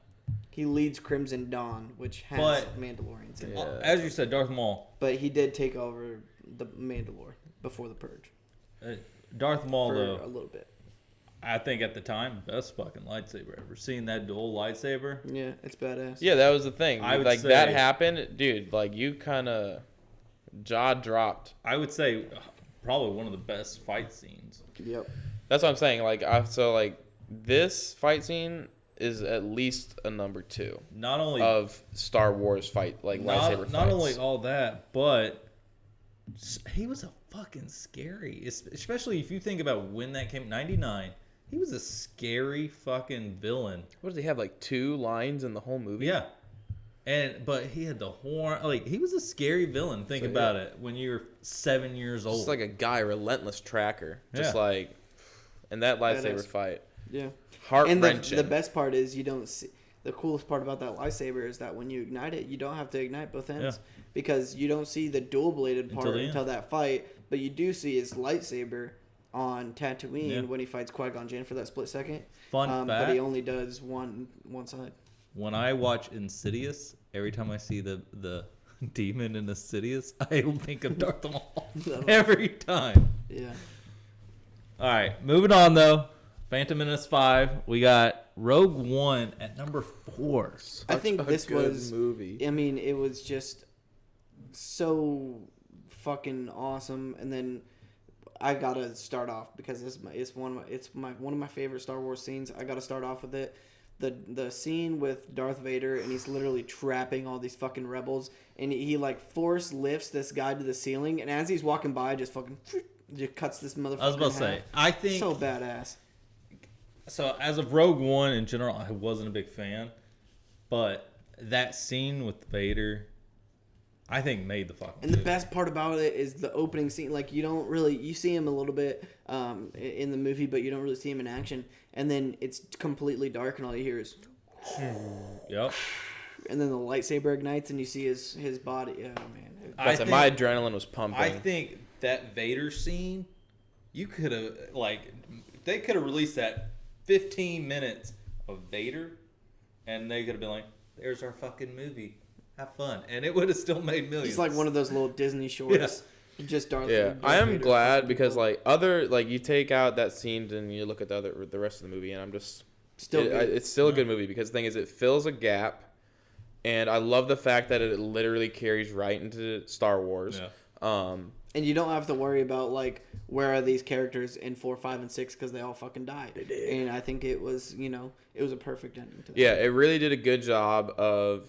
He leads Crimson Dawn, which has But- Mandalorians in it. Yeah. As you said, Darth Maul. But he did take over the Mandalore before the Purge Darth Maul, for though, a little bit. I think at the time, best fucking lightsaber ever. Seeing that dual lightsaber. Yeah, it's badass. Yeah, that was the thing. I would like that say- happened, dude. Like you kind of jaw dropped. I would say probably one of the best fight scenes. Yep. That's what I'm saying. Like this fight scene is at least a number 2 Not only of Star Wars fight lightsaber fights. not only all that, but he was a fucking scary. Especially if you think about when that came, 99. He was a scary fucking villain. What does he have? Like 2 lines in the whole movie? Yeah. But he had the horn. Like, he was a scary villain. Think So, about yeah. it. When you're 7 years old. Just like a guy, relentless tracker. Just Yeah. like, and that lightsaber Badass. fight, Yeah. heart And wrenching. the best part is you don't see... The coolest part about that lightsaber is that when you ignite it, you don't have to ignite both ends. Yeah. Because you don't see the dual-bladed part Until the until that fight. But you do see his lightsaber on Tatooine Yeah. when he fights Qui-Gon Jinn for that split second. Fun But he fact. only does one side. When I watch Insidious, every time I see the demon in Insidious, I think of Darth Maul. Every time. Yeah. All right, moving on though. Phantom Menace 5. We got Rogue One at number 4. I think Such a this good was... movie. I mean, it was just so fucking awesome. And then I gotta start off because it's one of my favorite Star Wars scenes. I gotta start off with it. The scene with Darth Vader and he's literally trapping all these fucking rebels, and he like force lifts this guy to the ceiling, and as he's walking by, just fucking just cuts this motherfucker. I was about to in say, half. I think So badass. so. As of Rogue One in general, I wasn't a big fan, but that scene with Vader, I think made the fucking. And the movie. best part about it is the opening scene. Like, you see him a little bit in the movie, but you don't really see him in action. And then it's completely dark, and all you hear is, Yep. and then the lightsaber ignites, and you see his body. Oh man, I That's my think- adrenaline was pumping. I think that Vader scene, you could have they could have released that 15 minutes of Vader, and they could have been like, "There's our fucking movie, have fun," and it would have still made millions. it's like one of those little Disney shorts. Just Darth. Yeah, Darth I am Vader glad fucking because cool. you take out that scene and you look at the rest of the movie, and I'm just Still good. it's still a good movie because the thing is it fills a gap, and I love the fact that it literally carries right into Star Wars. Yeah. And you don't have to worry about like where are these characters in 4, 5, and 6 because they all fucking died. They did. And I think it was it was a perfect ending to that. Yeah, it really did a good job of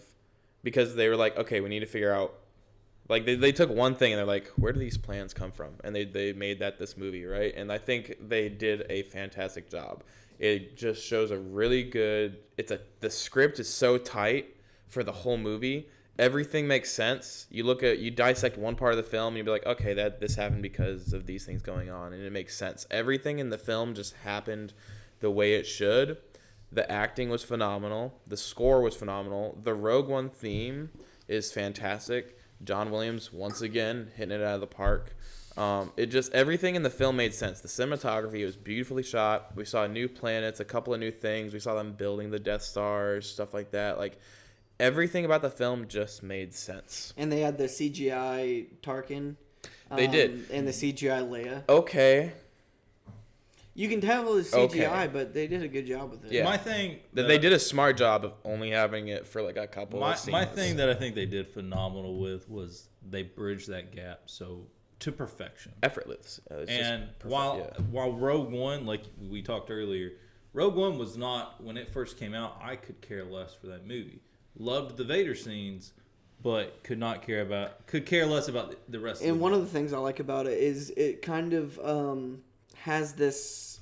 because they were like, okay, we need to figure out. Like they took one thing and they're like, where do these plans come from? And they made that this movie, right? And I think they did a fantastic job. It just shows a really good. The script is so tight for the whole movie. Everything makes sense. You dissect one part of the film and you'd be like, okay, this happened because of these things going on, and it makes sense. Everything in the film just happened the way it should. The acting was phenomenal. The score was phenomenal. The Rogue One theme is fantastic. John Williams once again hitting it out of the park. It just everything in the film made sense. The cinematography was beautifully shot. We saw new planets, a couple of new things. We saw them building the Death Stars, stuff like that. Like everything about the film just made sense. And they had the CGI Tarkin. They did. And the CGI Leia. Okay. You can tell it was CGI, Okay. but they did a good job with it. Yeah. My thing, They did a smart job of only having it for like a couple of scenes. my thing that I think they did phenomenal with was they bridged that gap to perfection. Effortless. It's just And perfect, while Rogue One, like we talked earlier, Rogue One was not, when it first came out, I could care less for that movie. Loved the Vader scenes, but could care less about the rest. And of one of the things I like about it is it kind of has this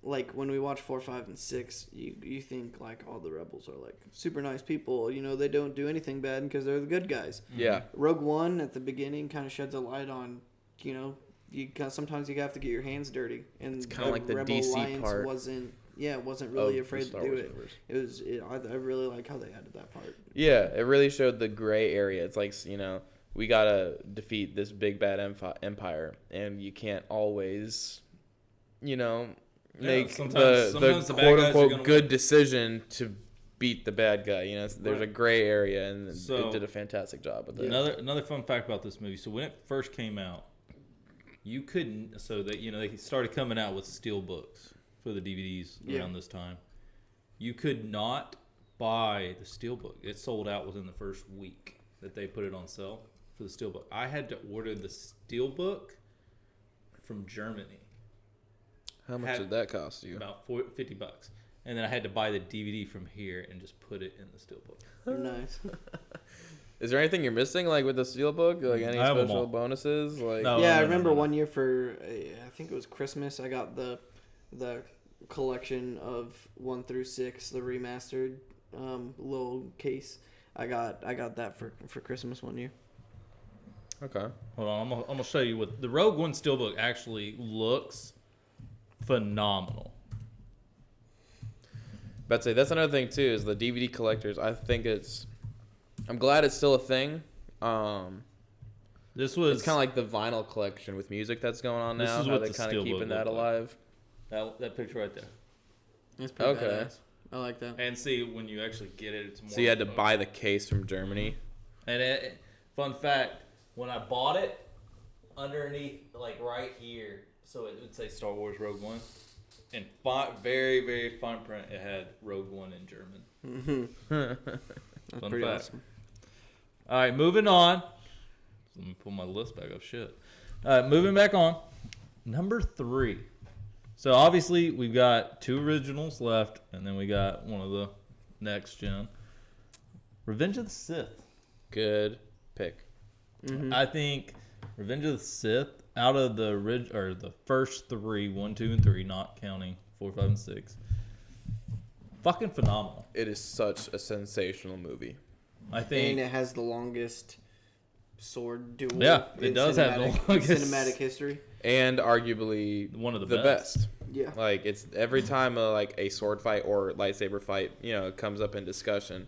like when we watch 4, 5, and 6, you think like all the rebels are like super nice people. You know, they don't do anything bad because they're the good guys. Yeah. Rogue One at the beginning kind of sheds a light on, you know, sometimes you have to get your hands dirty, and it's kinda like the DC Alliance part wasn't really of the afraid to Star do Wars it. universe. I really like how they added that part. Yeah, it really showed the gray area. It's like, you know, we gotta defeat this big bad empire, and you can't always, you know, make sometimes the the bad quote guys are unquote gonna good win. decision to beat the bad guy. You know, there's a Right. gray area, and So, it did a fantastic job with it. Another fun fact about this movie. So when it first came out, you couldn't. So that they started coming out with steel books for the DVDs around this time. You could not buy the steelbook. It sold out within the first week that they put it on sale for the steelbook. I had to order the steelbook from Germany. How much did that cost you? About $50. And then I had to buy the DVD from here and just put it in the steelbook. Nice. Is there anything you're missing, like with the steelbook? Like any I have 'em special all. bonuses? Like No. Yeah, I remember one year for I think it was Christmas. I got the collection of 1 through 6, the remastered little case. I got that for Christmas one year. Okay. Hold on, I'm gonna show you what the Rogue One steelbook actually looks phenomenal. But say that's another thing too is the DVD collectors. I'm glad it's still a thing. This was It's kind of like the vinyl collection with music that's going on This now. is How what they the kind of steelbook keeping that looked like. alive. that picture right there. That's pretty Okay. badass. I like that. And see, when you actually get it, it's more. So you had to buy the case from Germany. And fun fact, when I bought it, underneath, like right here, so it would say Star Wars Rogue One, and very, very fine print, it had Rogue One in German. That's Fun pretty fact. awesome. All right, moving on. Let me pull my list back up. Shit. All right, moving back on. Number 3. So obviously we've got 2 originals left, and then we got one of the next gen. Revenge of the Sith. Good pick. I think Revenge of the Sith, out of the first 3, 1, 2, and 3, not counting 4, 5, and 6, fucking phenomenal. It is such a sensational movie. I And think it has the longest sword duel. Yeah, it in does have the longest- cinematic history. And arguably one of the best. Yeah. Like it's every time a sword fight or lightsaber fight, comes up in discussion,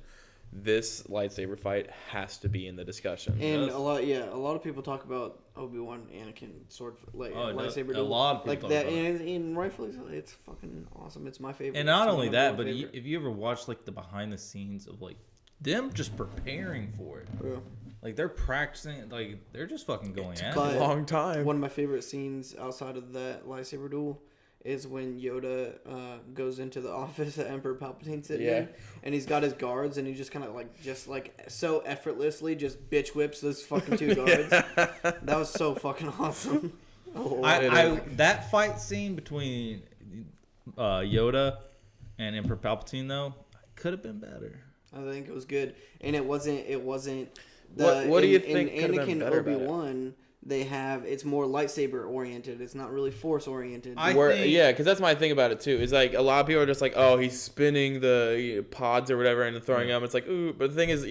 this lightsaber fight has to be in the discussion. And does. a lot of people talk about Obi-Wan, Anakin sword Oh, it does. lightsaber A duel. lot of people like talk that, about it. and rightfully so. It's fucking awesome. It's my favorite. And not It's only my that, number but one favorite. if you ever watch like the behind the scenes of like them just preparing for it, Yeah. like they're practicing, like they're just fucking going at But it. long time. One of my favorite scenes outside of that lightsaber duel is when Yoda goes into the office that Emperor Palpatine's sitting in, and he's got his guards, and he just kind of like so effortlessly just bitch whips those fucking 2 guards. That was so fucking awesome. That fight scene between Yoda and Emperor Palpatine though could have been better. I think it was good, and it wasn't. What do you think in could have been Anakin better about it? Obi-Wan, it's more lightsaber oriented. It's not really force oriented. Yeah, because that's my thing about it too. Is like a lot of people are just like, oh, he's spinning the pods or whatever and throwing them. It's like, ooh, but the thing is,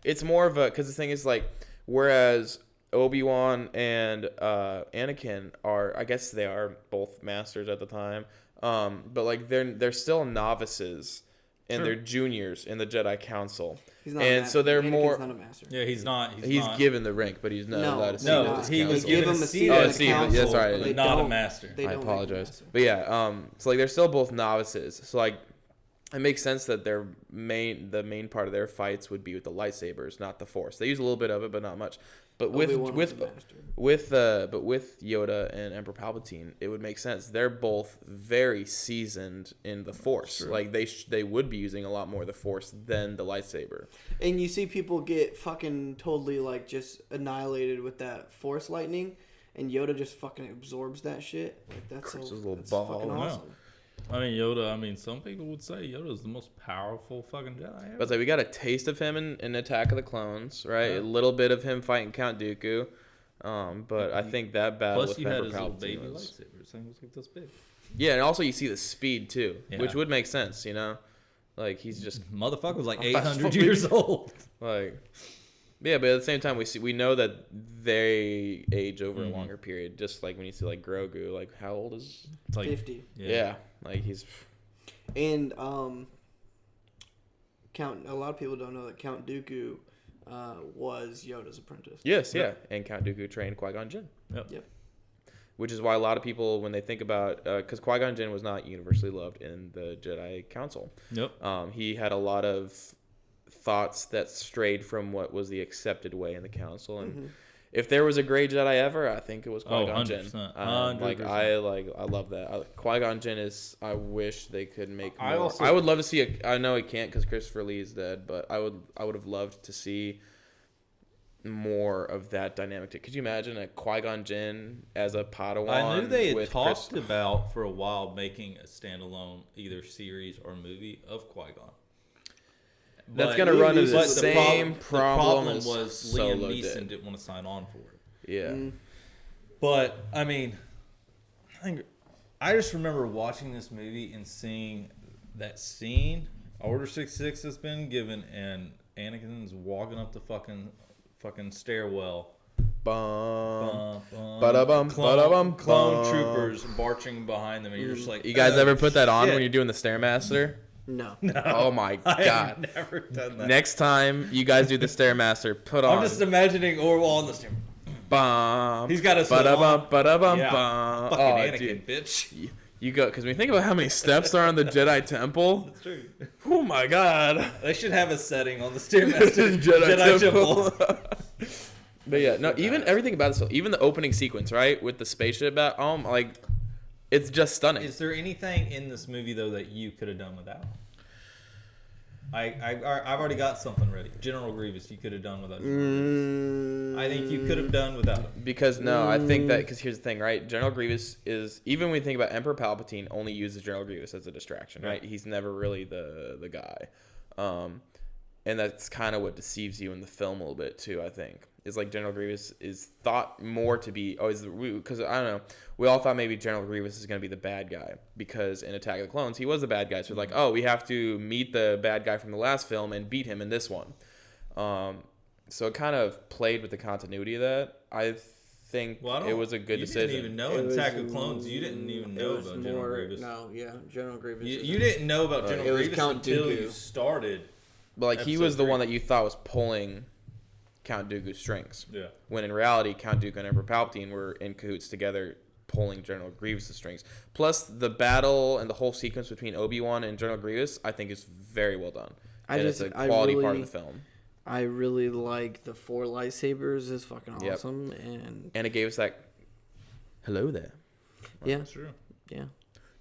it's more of a because the thing is like, whereas Obi-Wan and Anakin are, I guess they are both masters at the time, but like they're still novices and Sure. they're juniors in the Jedi Council. He's not And so they're Anakin's more. not a master. Yeah, he's not. He's not. given the rank, but he's not No, allowed to see no, No, with his he was council. They give given him a a seat seat on in the the seat, council, yes, sorry. but They not a don't- master. They I don't make him apologize, master. but yeah, so like they're still both novices. So like, it makes sense that the main part of their fights would be with the lightsabers, not the Force. They use a little bit of it, but not much. But Obi-Wan was the master. with Yoda and Emperor Palpatine, it would make sense. They're both very seasoned in the Force. True. Like they would be using a lot more of the Force than the lightsaber. And you see people get fucking totally like just annihilated with that Force lightning, and Yoda just fucking absorbs that shit. Like that's Chris so is a little that's ball. fucking Wow. awesome. I mean, Yoda. I mean, some people would say Yoda is the most powerful fucking Jedi ever. But like we got a taste of him in Attack of the Clones, right? Yeah. A little bit of him fighting Count Dooku. But I think that battle Plus, with you had Emperor his little Palpatine baby was... lightsaber. This thing was like this big. Yeah, and also you see the speed too, Yeah. which would make sense, you know? Like he's just Motherfucker was like A fast 800 forward. years old. like yeah, but at the same time we know that they age over a longer period, just like when you see like Grogu, like how old is 50. yeah like he's And Count. A lot of people don't know that Count Dooku was Yoda's apprentice. yes, yeah. And Count Dooku trained Qui-Gon Jinn. Yep. Which is why a lot of people, when they think about, because Qui-Gon Jinn was not universally loved in the Jedi Council. Yep. He had a lot of thoughts that strayed from what was the accepted way in the Council, and if there was a great Jedi ever, I think it was Qui-Gon Jinn. 100%. Like 100%. I love that. Qui-Gon Jinn is. I wish they could make more. I also- I would love to see. I know it can't because Christopher Lee is dead, but I would have loved to see more of that dynamic. Could you imagine a Qui-Gon Jinn as a Padawan? I knew they had with talked about for a while making a standalone either series or movie of Qui-Gon. That's But- gonna run into the but same the problem problem as was Solo Liam Neeson did. didn't want to sign on for it. Yeah. But I mean, I just remember watching this movie and seeing that scene. Order 66 has been given, and Anakin's walking up the fucking stairwell. Bum. Bum, Ba-da-bum, ba-da-bum, clone bum. troopers marching behind them, and you're just like, You guys "Oh, ever put that on shit." when you're doing the Stairmaster? No. Oh my I god. have never done that. Next time you guys do the Stairmaster, put on I'm just imagining Orwell on the stair. bum. He's got a ba-da-bum, ba-da-bum, Yeah. bum. Fucking Oh, Anakin, dude. bitch. You go because when you think about how many steps are on the Jedi Temple. That's true. Oh my god. They should have a setting on the Stairmaster. Jedi Temple. But yeah, no, even everything about this, even the opening sequence, right, with the spaceship at like, it's just stunning. Is there anything in this movie though that you could have done without? I've already got something ready. General Grievous, you could have done without. General Grievous. I think you could have done without him. Because no, I think that because here's the thing, right? General Grievous is even when we think about Emperor Palpatine, only uses General Grievous as a distraction, right? He's never really the guy, and that's kind of what deceives you in the film a little bit too. I think is like General Grievous is thought more to be because I don't know, we all thought maybe General Grievous is going to be the bad guy because in Attack of the Clones he was the bad guy. So like, oh, we have to meet the bad guy from the last film and beat him in this one. So it kind of played with the continuity of that. I think it was a good decision. You didn't even know in Attack of Clones. You didn't even know about General Grievous. No, yeah, General Grievous. You didn't know about General It was Grievous Count until Dooku. you started. But like he Episode was the 3. one that you thought was pulling Count Dooku's strings. Yeah. When in reality, Count Dooku and Emperor Palpatine were in cahoots together, pulling General Grievous' strings. Plus, the battle and the whole sequence between Obi-Wan and General Grievous, I think, is very well done. It's a quality part of the film. I really like the 4 lightsabers. It's fucking Yep. awesome, And it gave us that. Hello there, yeah, That's true. yeah.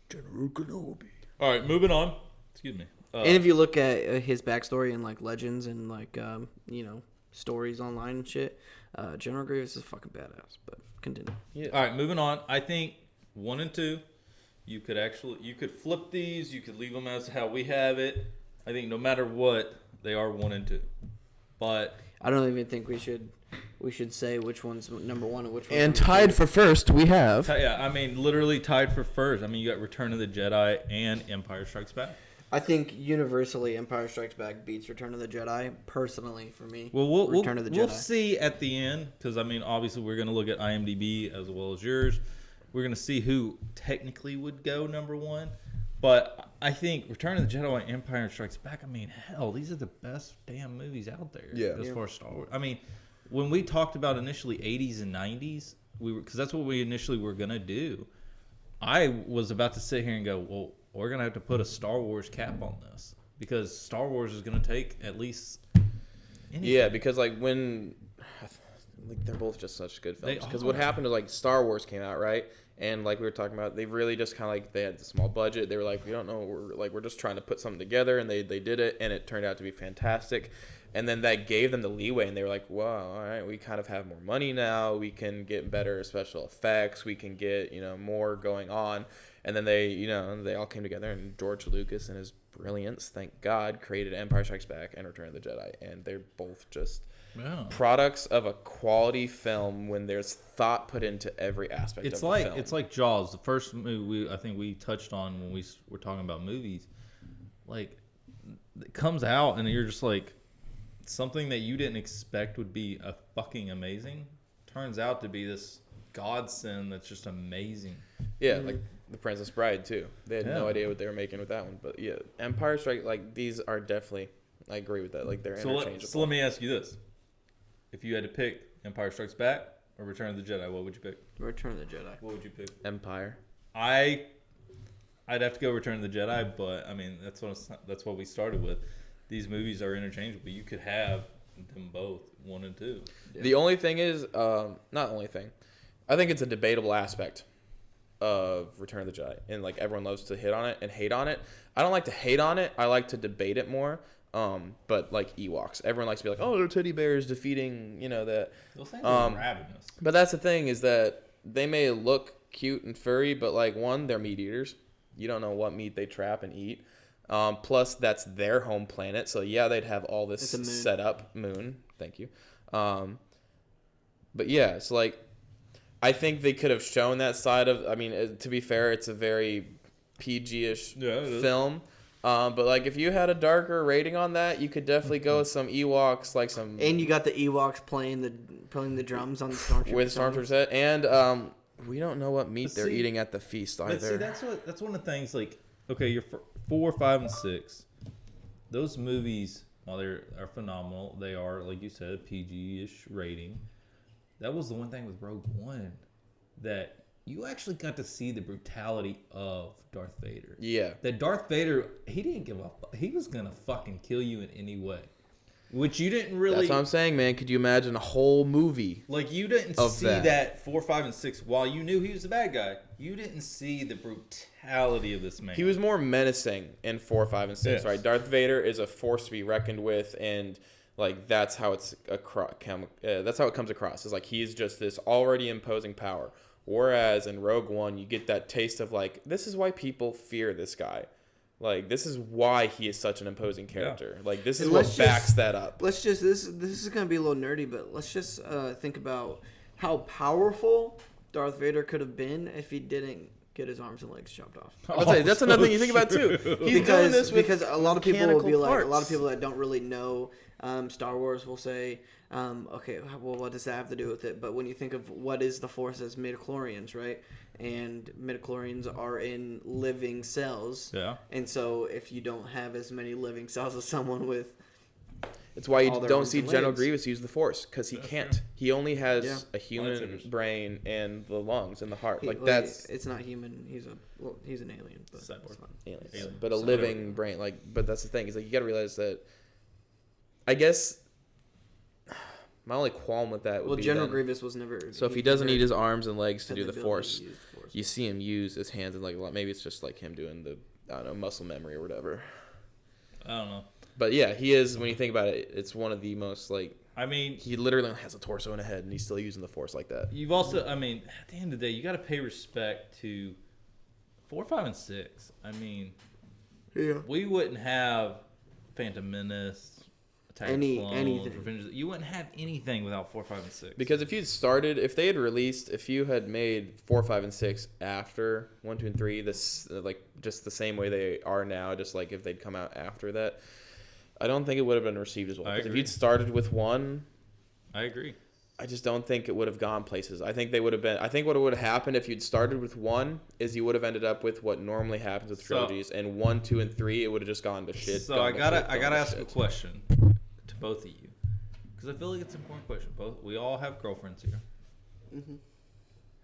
General Kenobi. All right, moving on. Excuse me. And if you look at his backstory and like legends and like stories online and shit, General Grievous is fucking badass. But continue. Yeah. All right, moving on. I think 1 and 2, you could flip these. You could leave them as how we have it. I think no matter what, they are 1 and 2. But I don't even think we should say which one's number 1 and which one's And number tied 2. for first, we have. yeah, I mean, literally tied for first. I mean, you got Return of the Jedi and Empire Strikes Back. I think universally Empire Strikes Back beats Return of the Jedi. Personally, for me, Well, we'll Return of the we'll Jedi. see at the end because I mean, obviously, we're going to look at IMDb as well as yours. We're going to see who technically would go number 1. But I think Return of the Jedi and Empire Strikes Back, I mean, hell, these are the best damn movies out there. Yeah. As far as Star Wars. I mean, when we talked about initially 80s and 90s, because that's what we initially were going to do. I was about to sit here and go, well, we're going to have to put a Star Wars cap on this. Because Star Wars is going to take at least anything. Yeah, because like when like they're both just such good films. Because what happened to like Star Wars came out, right? And like we were talking about, they really just kind of like they had a small budget. They were like, we don't know, we're just trying to put something together, and they did it, and it turned out to be fantastic. And then that gave them the leeway, and they were like, wow, all right, we kind of have more money now. We can get better special effects. We can get more going on. And then they all came together, and George Lucas and his brilliance, thank God, created Empire Strikes Back and Return of the Jedi, and they're both just products of a quality film when there's thought put into every aspect of the film. It's like Jaws, the first movie I think we touched on when we were talking about movies. Like, it comes out and you're just like, something that you didn't expect would be a fucking amazing turns out to be this godsend that's just amazing. Yeah, like The Princess Bride too. They had no idea what they were making with that one, but yeah, Empire Strike, like these are definitely, I agree with that. Like they're interchangeable. So let me ask you this: if you had to pick Empire Strikes Back or Return of the Jedi, what would you pick? Return of the Jedi. What would you pick? Empire. I'd have to go Return of the Jedi, but I mean that's what we started with. These movies are interchangeable. You could have them both, 1 and 2. Yeah. The only thing is, not only thing, I think it's a debatable aspect of Return of the Jedi, and like everyone loves to hit on it and hate on it. I don't like to hate on it. I like to debate it more. But like Ewoks, everyone likes to be like, oh, they're teddy bears defeating, that. Those things are ravenous. But that's the thing is that they may look cute and furry, but like they're meat eaters. You don't know what meat they trap and eat. Plus, that's their home planet, so yeah, they'd have all this set up. Moon, thank you. But yeah, it's like I think they could have shown that side of. I mean, to be fair, it's a very PG-ish film. But like if you had a darker rating on that, you could definitely go with some Ewoks, like some. And you got the Ewoks playing the drums on the Stormtrooper. With Stormtrooper set, and we don't know what meat they're eating at the feast either. But see, that's one of the things. Like, okay, you're 4, 5, and 6. Those movies, while they are phenomenal, they are, like you said, PG-ish rating. That was the one thing with Rogue One that you actually got to see the brutality of Darth Vader. Yeah. That Darth Vader, he didn't give a fuck. He was gonna fucking kill you in any way. Which you didn't really. That's what I'm saying, man. Could you imagine a whole movie? Like, you didn't see that 4, 5, and 6. While you knew he was the bad guy, you didn't see the brutality of this man. He was more menacing in 4, 5, and 6, yes. Right? Darth Vader is a force to be reckoned with, and like that's how that's how it comes across. Is like he's just this already imposing power. Whereas in Rogue One, you get that taste of like, this is why people fear this guy. Like, this is why he is such an imposing character. Yeah. Like, this is what backs that up. Let's just, this is going to be a little nerdy, but let's just think about how powerful Darth Vader could have been if he didn't get his arms and legs chopped off. I'll tell you, that's another thing you think about, too. He's doing this with because a lot of people will be like, a lot of people that don't really know Star Wars will say, okay, well, what does that have to do with it? But when you think of what is the Force as midichlorians, right? And midichlorians are in living cells. Yeah. And so if you don't have as many living cells as someone with... It's why you don't see General Grievous use the Force, because he can't. True. He only has a human brain and the lungs and the heart. It's not human. He's an alien. But cyborg. Alien. But a living brain. But that's the thing. Is like you got to realize that. I guess my only qualm with that would be General Grievous was never. So if he doesn't need his arms and legs to do the Force, you see him use his hands and like maybe it's just like him doing the muscle memory or whatever. I don't know. But yeah, he is. When you think about it, it's one of the most like. I mean, he literally has a torso and a head, and he's still using the Force like that. You've also, I mean, at the end of the day, you got to pay respect to 4, 5, and 6. I mean, we wouldn't have Phantom Menace. Anything. Revenge. You wouldn't have anything without 4, 5, and 6. Because if you had made 4, 5, and 6 after 1, 2, and 3, this like just the same way they are now, just like if they'd come out after that, I don't think it would have been received as well. Because if you'd started with 1, I agree. I just don't think it would have gone places. I think they would have been. I think what would have happened if you'd started with 1 is you would have ended up with what normally happens with trilogies, and 1, 2, and 3 it would have just gone to shit. So I gotta ask a question to both of you, because I feel like it's an important question. We all have girlfriends here. Mm-hmm.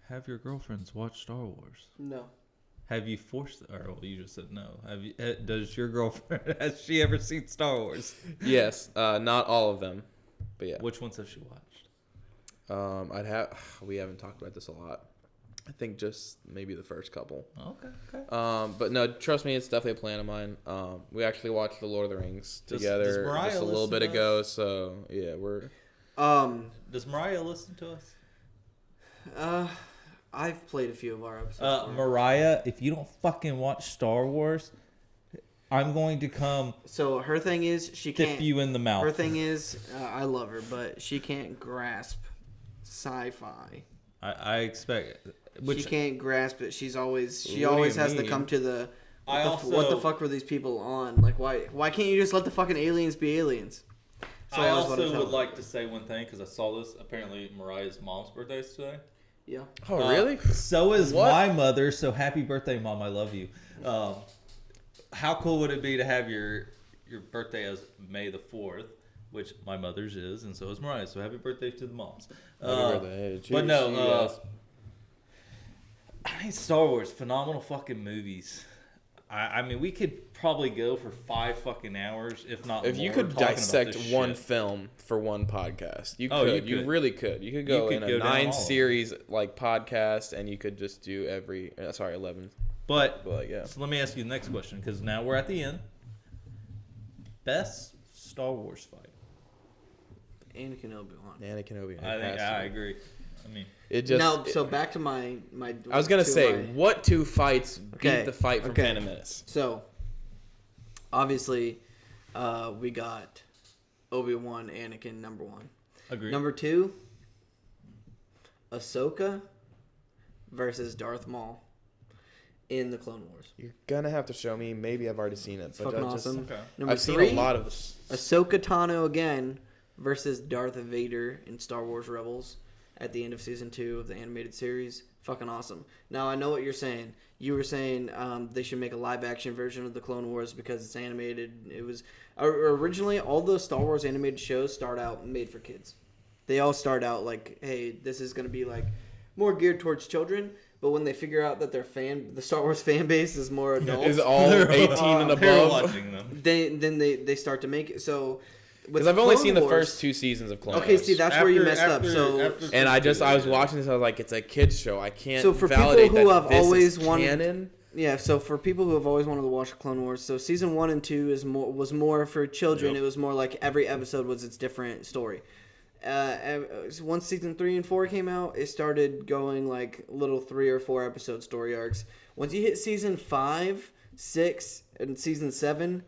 Have your girlfriends watch Star Wars? No. Have you forced? Or well, you just said no. Have you? Does your girlfriend has she ever seen Star Wars? Yes, not all of them, but yeah. Which ones has she watched? We haven't talked about this a lot. I think just maybe the first couple. Okay. But no, trust me, it's definitely a plan of mine. We actually watched The Lord of the Rings together does Mariah just a little listen bit to us? ago. So yeah, we're. Does Mariah listen to us? I've played a few of our episodes. Mariah, if you don't fucking watch Star Wars, I'm going to come So her thing is she dip can't. you in the mouth. Her thing is I love her, but she can't grasp sci-fi. I expect. She can't grasp it. She What always do you has to mean? come to the. I What the fuck were these people on? Like why can't you just let the fucking aliens be aliens? So I that's what also tell would her. like to say one thing because I saw this. Apparently, Mariah's mom's birthday is today. Yeah. Oh really? So is What? my mother. So happy birthday, Mom! I love you. How cool would it be to have your birthday as May the 4th, which my mother's is, and so is Mariah. So happy birthday to the moms. Happy birthday. But no, Cheers. I mean, Star Wars, phenomenal fucking movies. I mean, we could probably go for 5 fucking hours, if not If more, you could talking about dissect this one shit. film for one podcast, you Oh, could. you You could. really could. You could go could in go a down all of 9 them. series like podcast, and you could just do 11. But But yeah. so let me ask you the next question, because now we're at the end. Best Star Wars fight? Anakin Obi-Wan. Anakin Obi-Wan. I think has to I be. agree. I mean, It just. Now, so back to my. I was gonna to say, my- what 2 fights beat Okay, the fight from okay. Phantom Menace? So, obviously, we got Obi-Wan, Anakin, number 1. agree. Number 2, Ahsoka versus Darth Maul in the Clone Wars. You're gonna have to show me. Maybe I've already seen it, but Fucking I just, awesome. Okay. Number I've 3, seen a lot of this. Ahsoka Tano again versus Darth Vader in Star Wars Rebels at the end of season 2 of the animated series. Fucking awesome. Now I know what you're saying. You were saying they should make a live action version of the Clone Wars because it's animated. It was originally all those Star Wars animated shows start out made for kids. They all start out like, hey, this is gonna be like more geared towards children. But when they figure out that the Star Wars fan base is more adult, Is all 18 and They're above? watching them. they start to make it. So Because I've only seen the first 2 seasons of Clone Okay, Wars. see that's where you messed up. So And I was watching this. I was like, it's a kids show. I can't. So for people validate who that have this always is wanted- canon. yeah, so for people who have always wanted to watch Clone Wars, so season 1 and 2 was more for children. Yep. It was more like every episode was its different story. Once season 3 and 4 came out, it started going like little 3 or 4 episode story arcs. Once you hit season 5, 6, and season 7,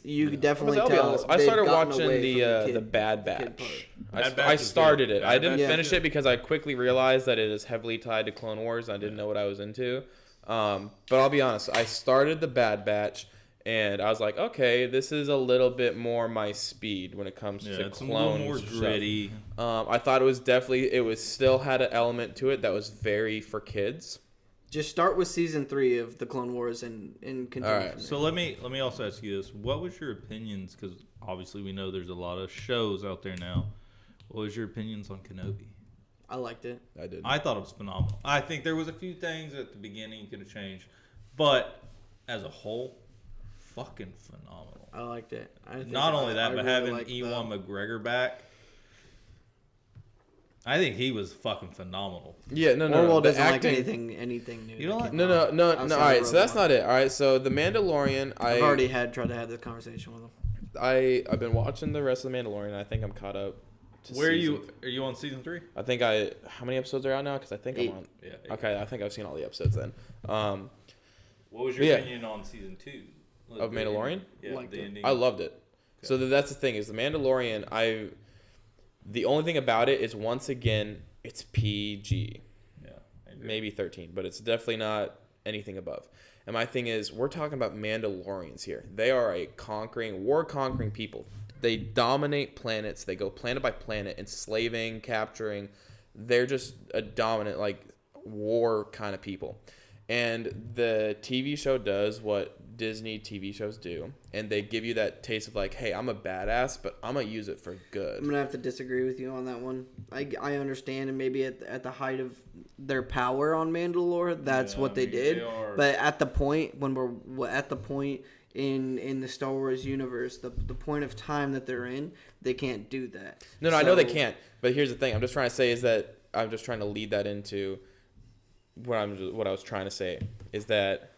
you could definitely I'll be tell. honest, I they've started gotten watching away from the kid- Bad kid Batch. part. Bad Batch I is started good. it. Bad I didn't Batch is finish good. it because I quickly realized that it is heavily tied to Clone Wars. And I didn't know what I was into. But I'll be honest. I started the Bad Batch, and I was like, okay, this is a little bit more my speed when it comes Yeah, to it's a little clones. more stuff. gritty. I thought it was still had an element to it that was very for kids. Just start with season 3 of the Clone Wars and continue. All right, from there. So let me also ask you this: what was your opinions? Because obviously we know there's a lot of shows out there now. What was your opinions on Kenobi? I liked it. I did. I thought it was phenomenal. I think there was a few things at the beginning you could have changed, but as a whole, fucking phenomenal. I liked it. Not only that, but really having liked Ewan McGregor back, I think he was fucking phenomenal. Yeah, no. Orwell The doesn't like acting. anything new. You don't that like- came No. out All outside right, of so that's Rogue One. not it. All right, so The Mandalorian. I've already tried to have this conversation with him. I've been watching the rest of The Mandalorian. I think I'm caught up. To Where are season- you? Are you on season 3? I think how many episodes are out now? Because I think 8. I'm on. Yeah. Okay, I think I've seen all the episodes then. What was your Yeah. opinion on season 2 Of Mandalorian? Yeah, Liked the it. ending. I loved it. So that's the thing is The Mandalorian. The only thing about it is once again it's PG, Yeah, I agree. maybe 13, but it's definitely not anything above. And my thing is we're talking about Mandalorians here. They are war conquering people. they dominate planets. They go planet by planet, enslaving, capturing. They're just a dominant, like, war kind of people. And the TV show does what Disney TV shows do, and they give you that taste of like, hey, I'm a badass, but I'm gonna use it for good. I'm gonna have to disagree with you on that one. I understand, and maybe at the height of their power on Mandalore, that's what they did. they are- But at the point when we're at the point in the Star Wars universe, the point of time that they're in, they can't do that. No, I know they So- can't. But here's the thing. I'm just trying to say is that I'm just trying to lead that into what I was trying to say is that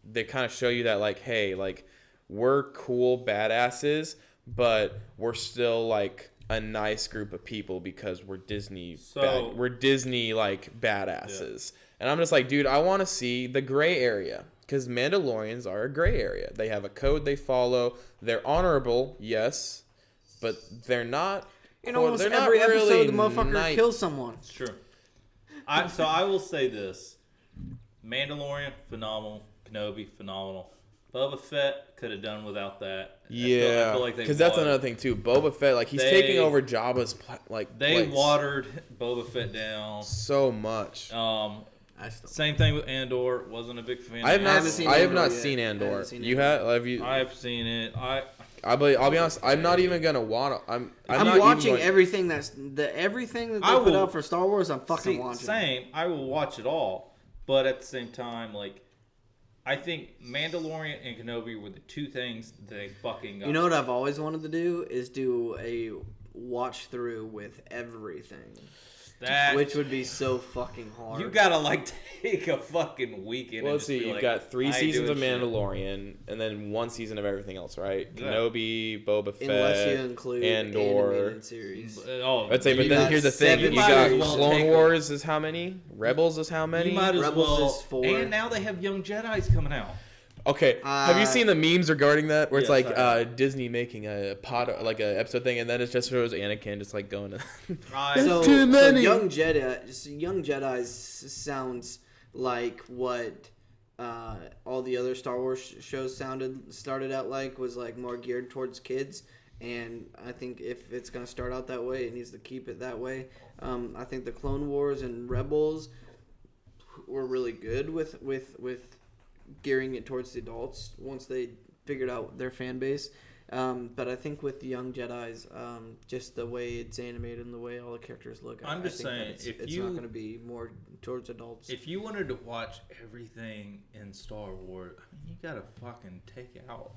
they kind of show you that like, hey, like we're cool badasses, but we're still like a nice group of people because we're Disney. We're Disney like badasses. Yeah. And I'm just like, dude, I want to see the gray area. Because Mandalorians are a gray area. They have a code they follow. They're honorable, yes, but they're not. In almost they're every not episode, really the motherfucker kills someone. It's true. So I will say this: Mandalorian, phenomenal. Kenobi, phenomenal. Boba Fett could have done without that. I feel like because that's another thing too. Boba Fett, like he's taking over Jabba's They watered Boba Fett down so much. Same thing with Andor. Wasn't a big fan. I have not yet. seen Andor. Seen You Andor. have you? I've seen it. I'll be honest. I'm not even gonna want to. I'm I'm watching everything everything that they put out for Star Wars. I'm fucking watching. Same. I will watch it all, but at the same time, like, I think Mandalorian and Kenobi were the two things they fucking got. You know what I've always wanted to do is do a watch through with everything. Which would be so fucking hard. You gotta like take a fucking weekend. Well, and let's see. You've got 3 seasons of Mandalorian, and then 1 season of everything else, right? Yeah. Kenobi, Boba Fett, unless you include Andor. animated series. I'd say, but then here's the thing: you got Clone Wars is how many? Rebels is how many? You might as Rebels is 4. And now they have Young Jedis coming out. Okay, have you seen the memes regarding that? Where it's yes, like Disney making a like a episode thing, and then it just shows Anakin just like going to. So too many. Young Jedi sounds like what all the other Star Wars shows started out like, was like more geared towards kids. And I think if it's gonna start out that way, it needs to keep it that way. I think the Clone Wars and Rebels were really good with gearing it towards the adults once they figured out their fan base. But I think with the Young Jedis, just the way it's animated and the way all the characters look, I'm just saying, it's not going to be more towards adults. If you wanted to watch everything in Star Wars, I mean, you gotta fucking take out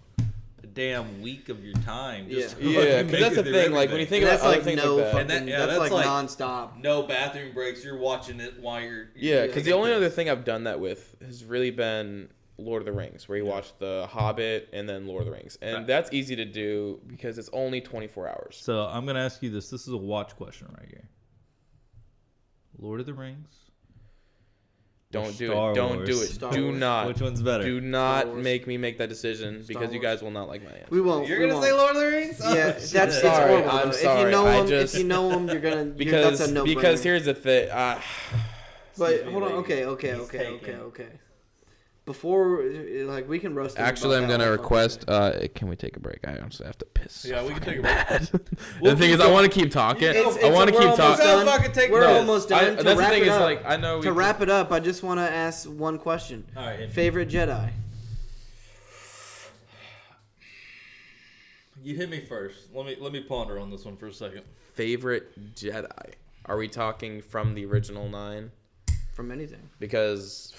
a damn week of your time. Just to Yeah, make because that's it the do thing. Like when you everything. think about that's other like things no like that. fucking, And that's like like nonstop. No bathroom breaks. You're watching it while you're. Yeah, because the only other thing I've done that with has really been Lord of the Rings, where you watch The Hobbit and then Lord of the Rings. And that's easy to do because it's only 24 hours. So I'm going to ask you this. This is a watch question right here. Lord of the Rings. Don't do Star it. Don't Wars. do it. Star Do Wars. not. Which one's better? Do not Wars. make me make that decision because you Wars. guys will not like my answer. We won't. You're we going to won't. say Lord of the Rings? Yeah, that's it's sorry, horrible. I'm though. sorry, If you know I them, just- if you know them, you're gonna. Because that's a no-brainer. here's the thing. But Excuse me, hold on. lady. Okay. He's taken. Before, like, we can roast. them Actually, about I'm that gonna all request. fucking Can we take a break? I honestly have to piss. Yeah, we can take a bad. break. The thing is, I want to keep talking. It's- I want to we're keep almost talking. done. Fucking take We're this. almost done. To That's the wrap thing it is, up, like, I know. to wrap it up, I just want to ask one question. All right. Favorite Jedi? You hit me first. Let me ponder on this one for a second. Favorite Jedi? Are we talking from the original 9? From anything. Because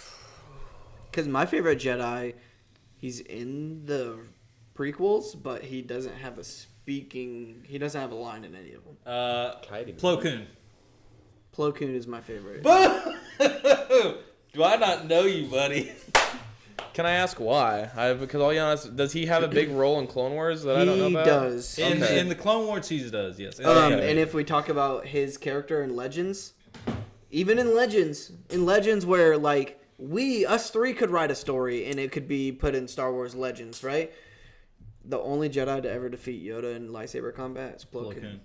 My favorite Jedi, he's in the prequels, but he doesn't have a line in any of them. Plo Koon. Plo Koon is my favorite. Do I not know you, buddy? can I ask why? Because I'll be honest, does he have a big role in Clone Wars that I don't know He about? does. In the Clone Wars, he does, yes. And if we talk about his character in Legends, even in Legends where, like, us three could write a story and it could be put in Star Wars Legends, right? The only Jedi to ever defeat Yoda in lightsaber combat is Plo Koon.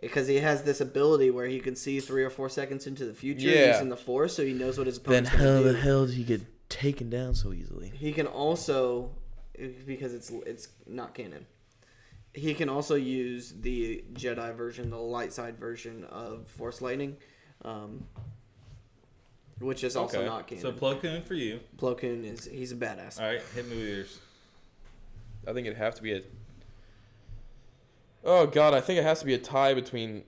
Because he has this ability where he can see 3 or 4 seconds into the future using the Force, so he knows what his opponent's going to do. hell did he get taken down so easily? He can also, because it's not canon, he can also use the Jedi version, the light side version of Force Lightning, which is also not canon. So Plo Koon for you. Plo Koon he's a badass. All right, hit me with yours. I think it'd have to be a. Oh God, I think it has to be a tie between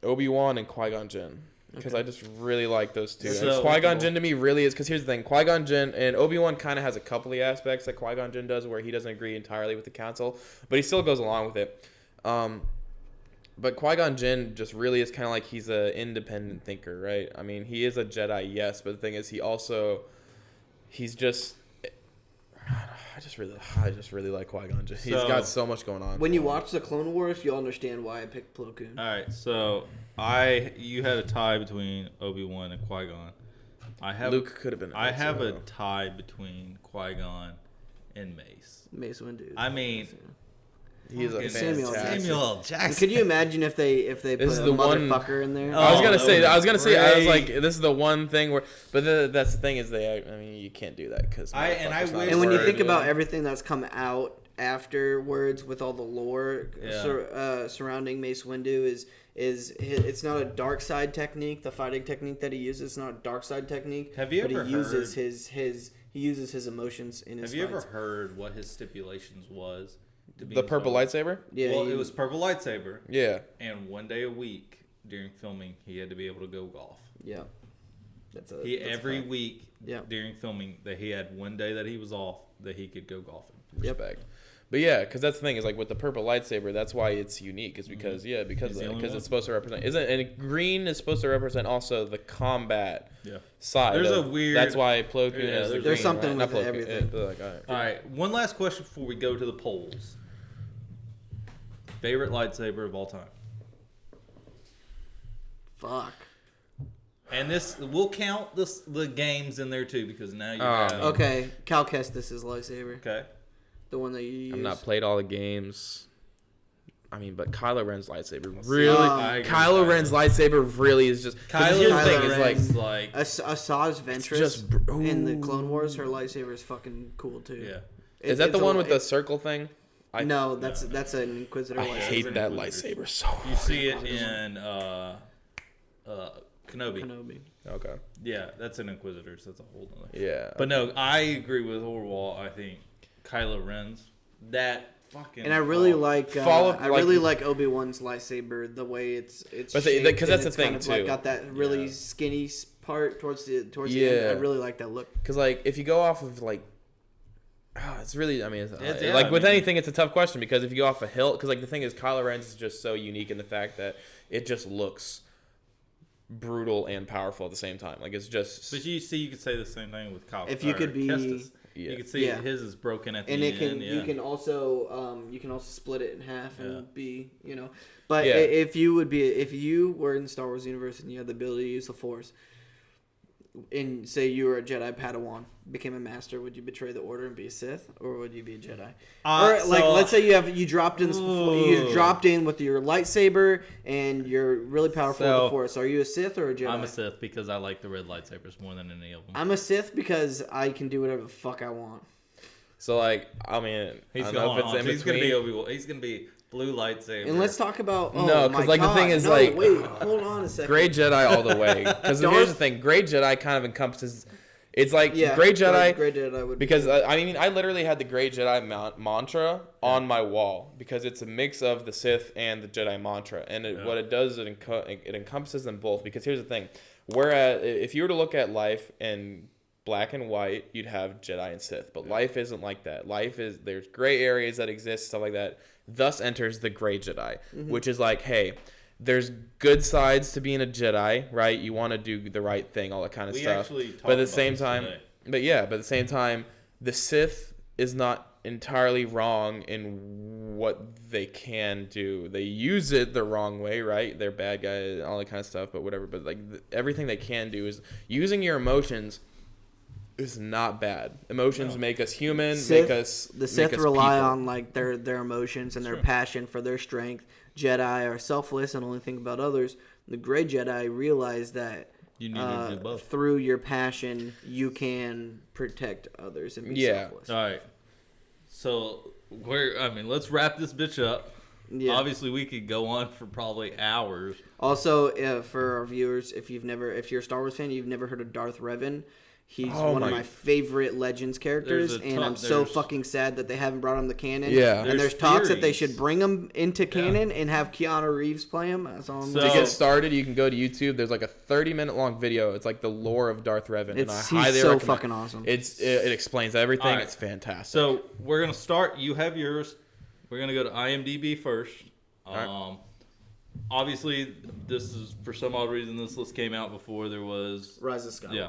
Obi-Wan and Qui-Gon Jinn. Because I just really like those two. So- Qui-Gon Jinn to me really is, because here's the thing, Qui-Gon Jinn and Obi-Wan kind of has a couple of aspects that Qui-Gon Jinn does where he doesn't agree entirely with the council, but he still goes along with it. But Qui-Gon Jinn just really is kind of like he's an independent thinker, right? I mean, he is a Jedi, yes, but the thing is he's just... I just really like Qui-Gon Jinn. He's got so much going on. When you watch the Clone Wars, you'll understand why I picked Plo Koon. All right, so you had a tie between Obi-Wan and Qui-Gon. Luke could have been. I have a tie between Qui-Gon and Mace. Mace Windu. I mean, he's a Samuel fantastic. Samuel Jackson. Could you imagine if they put is a the one- motherfucker in there? I was Oh, gonna that say. was I was like, great. this is the one thing where, but that's the thing is I mean, you can't do that because. I wish- And when you Word, think about yeah. everything that's come out afterwards with all the lore Yeah. surrounding Mace Windu it's not a dark side technique. The fighting technique that he uses is not a dark side technique. Have you but ever he uses heard- he uses his emotions in his Have you ever fights. heard what his stipulations was? To be the purple involved? lightsaber. Yeah, Well, he- it was purple lightsaber, Yeah. and one day a week during filming, he had to be able to go golf. yeah. That's Every fact. week Yeah. during filming, that he had one day that he was off that he could go golfing. Yep. Respect. But yeah, because that's the thing is like with the purple lightsaber, that's why it's unique. Is because He's the only one. it's supposed to represent and green is supposed to represent also the combat Yeah. side. There's of- a weird- That's why Plo Koon Yeah, is the there's green, something right? Not with Plo Koon, everything. but like, all right. All right, one last question before we go to the polls. Favorite lightsaber of all time? Fuck. And we'll count the games in there too because now you Oh, have Okay, Cal Kestis' lightsaber, Okay. the one that you use. I've not played all the games. I mean, but Kylo Ren's lightsaber See, really. I agree Kylo with Ren's lightsaber really is just. 'cause here's the thing, is like Ren's like Asajj Ventress just in the Clone Wars. Her lightsaber is fucking cool too. yeah. is that the it's one a- with the it- circle thing? No, that's an Inquisitor I lightsaber. hate that Inquisitor. lightsaber so You much. see it in Kenobi. Kenobi. Okay. Yeah, that's an Inquisitor, so that's a whole nother. Yeah. But no, I agree with Orwell. I think Kylo Ren's that fucking. And I really oh, like Follow- like Obi-Wan's lightsaber, the way it's But see, shaped, because that's and the it's thing, kind of like too. got that really Yeah. skinny part towards the end. Yeah. I really like that look. Because like if you go off of like, it's really. I mean, It's- yeah, like I with mean- anything, it's a tough question because if you go off a hilt, because like the thing is, Kylo Ren's is just so unique in the fact that it just looks brutal and powerful at the same time. Like it's just. But you could say the same thing with Kyle. If you could be- Kestis. Yeah. You could see Yeah. his is broken at the And end. it can yeah. you can also split it in half and Yeah. be But Yeah. if you were in the Star Wars universe and you had the ability to use the Force, and say you were a Jedi Padawan, became a master, would you betray the Order and be a Sith, or would you be a Jedi? Or like, so- let's say you dropped in with your lightsaber and you're really powerful with So- the Force. Are you a Sith or a Jedi? I'm a Sith because I like the red lightsabers more than any of them. I'm a Sith because I can do whatever the fuck I want. So like I mean, He's I don't know if it's in He's gonna be between. Obi-Wan. He's gonna be blue lightsaber. And let's talk about No, 'cause, like, the thing is, no, like- wait, hold on a second. Gray Jedi all the way. Because Darth- here's the thing, Gray Jedi kind of encompasses. It's like Yeah, Gray Jedi. Gray Jedi would Because I mean, I literally had the Gray Jedi mantra on my wall because it's a mix of the Sith and the Jedi mantra, and what it does, it encompasses them both. Because here's the thing, whereas if you were to look at life in black and white, you'd have Jedi and Sith, but life isn't like that. Life is there's gray areas that exist, stuff like that. Thus enters the Gray Jedi, which is like, hey. There's good sides to being a Jedi, right? You want to do the right thing, all that kind of We stuff. actually talked But at the about same this time, today. but at the same time, the Sith is not entirely wrong in what they can do. They use it the wrong way, right? They're bad guys, all that kind of stuff, but whatever. But like everything they can do is using your emotions is not bad. Emotions make us human, The Sith make us rely people. on like their emotions and their passion for their strength. Jedi are selfless and only think about others. The Gray Jedi realize that You need to do both. through your passion, you can protect others and be Yeah. selfless. All right. So let's wrap this bitch up. Yeah. Obviously, we could go on for probably hours. Also, for our viewers, if you're a Star Wars fan, you've never heard of Darth Revan. He's one of my favorite Legends characters, and I'm so fucking sad that they haven't brought him to canon. Yeah. And there's talks that they should bring him into canon and have Keanu Reeves play him. That's all I'm To get started, you can go to YouTube. There's like a 30-minute long video. It's like the lore of Darth Revan. He's highly so recommend. fucking awesome. It explains everything. All right. It's fantastic. So we're gonna start. You have yours. We're gonna go to IMDb first. Right. Obviously, this is for some odd reason this list came out before there was. Rise of Skywalker. Yeah.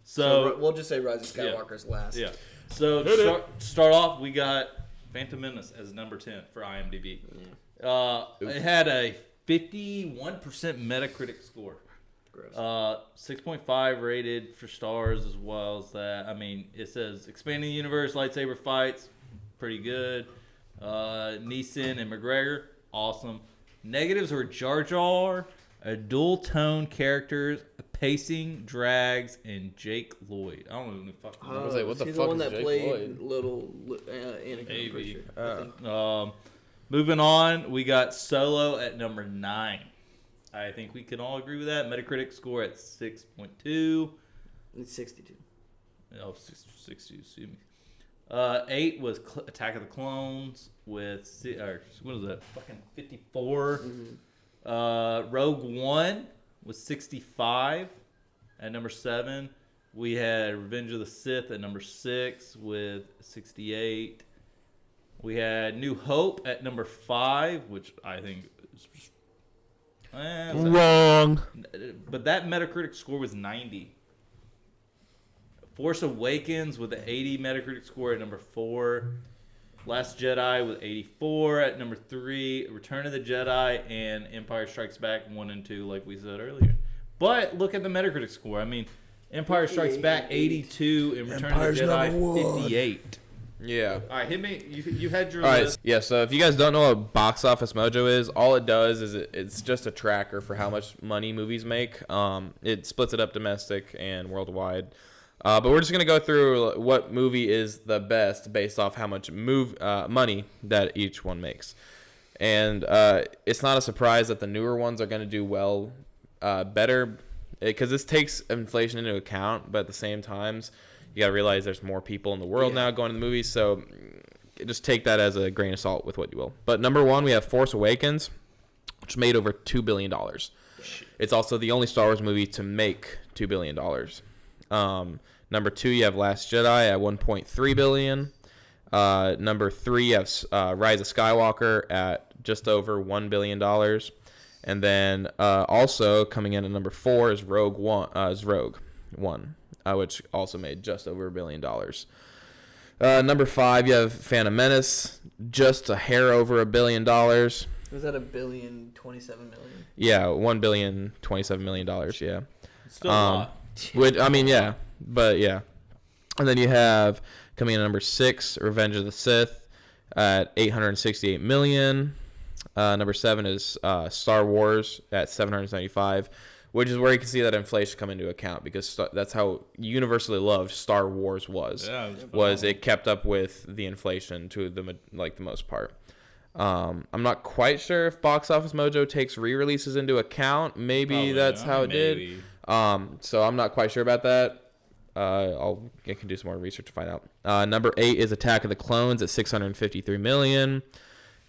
So we'll just say Rise of Skywalker's last. Yeah. So to start off, we got Phantom Menace as number 10 for IMDb. It had a 51% Metacritic score. Gross. 6.5 rated for stars as well as that. I mean, it says expanding the universe, lightsaber fights, pretty good. Neeson and McGregor, awesome. Negatives were Jar Jar, a dual tone characters, pacing, drags, and Jake Lloyd. I don't know who the fuck. I was like, what the he's fuck the one is that Jake played Lloyd? little Anakin. Maybe. I think. Moving on, we got Solo at number 9. I think we can all agree with that. Metacritic score at 6.2. It's 62. Oh, 60, excuse me. 8 was Attack of the Clones with, what is that, fucking 54. Rogue One was 65 at number 7. We had Revenge of the Sith at number 6 with 68. We had New Hope at number 5, which I think is just, Wrong. but that Metacritic score was 90. Force Awakens with an 80 Metacritic score at number 4. Last Jedi with 84 at number 3. Return of the Jedi and Empire Strikes Back 1 and 2, like we said earlier. But look at the Metacritic score. I mean, Empire Strikes Back 82 and Return of the Jedi 58. Yeah. All right, hit me. You had your All right. list. Yeah. So if you guys don't know what Box Office Mojo is, all it does is it's just a tracker for how much money movies make. It splits it up domestic and worldwide. But we're just gonna go through what movie is the best based off how much money that each one makes, and it's not a surprise that the newer ones are gonna do better, because this takes inflation into account. But at the same times, you gotta realize there's more people in the world now going to the movies, so just take that as a grain of salt with what you will. But number 1, we have Force Awakens, which made over $2 billion. It's also the only Star Wars movie to make $2 billion. Number 2, you have Last Jedi at $1.3 billion. Number 3, you have Rise of Skywalker at just over $1 billion. And then also coming in at number 4 is Rogue One, which also made just over $1 billion. Number 5, you have Phantom Menace, just a hair over $1 billion. Was that $1,027,000,000? Yeah, $1,027,000,000. Yeah. Still a lot. Which, I mean, yeah, but yeah. And then you have coming in at number 6, Revenge of the Sith at $868 million. Number 7 is Star Wars at $775, which is where you can see that inflation come into account, because that's how universally loved Star Wars was. Yeah, was it kept up with the inflation to the most part. I'm not quite sure if Box Office Mojo takes re-releases into account. Maybe that's how it did. So I'm not quite sure about that. I can do some more research to find out. Number 8 is Attack of the Clones at $653 million.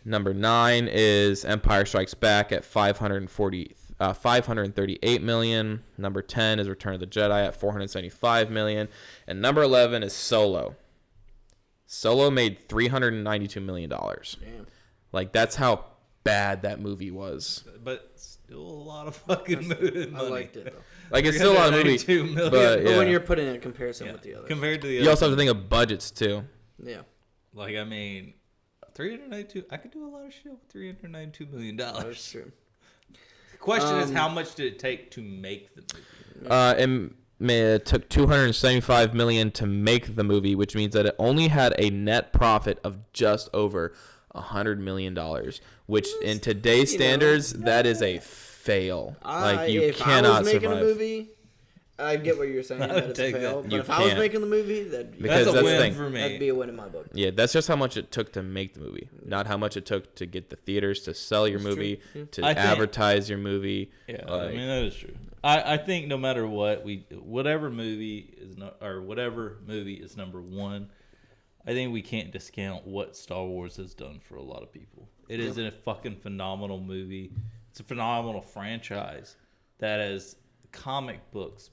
Number 9 is Empire Strikes Back at $538 million. Number 10 is Return of the Jedi at $475 million. And number 11 is Solo. Solo made $392 million. Damn. Like, that's how bad that movie was. But still a lot of fucking money. I liked it, though. Like, it's still a lot of movie. $392 million. But But when yeah. you're putting it in comparison with the others. Compared to the You also have to think of budgets, too. Yeah. Like, I mean, 392. I could do a lot of shit with $392 million. That's true. The question is, how much did it take to make the movie? It took $275 million to make the movie, which means that it only had a net profit of just over $100 million, which in today's standards, that is a fail. Like, you if cannot I was making survive. a movie I get what you're saying. I That would it's a take fail. that. But You if I was can't. making the movie, that'd be, Because That's a that's the win thing. for me. that'd be a win in my book. Yeah, that's just how much it took to make the movie, not how much it took to get the theaters to sell your That's true. movie, Yeah. to I think- advertise your movie. Yeah, Like- I mean that is true. I think no matter what whatever movie is whatever movie is number one, I think we can't discount what Star Wars has done for a lot of people. It is a fucking phenomenal movie. It's a phenomenal franchise that has comic books,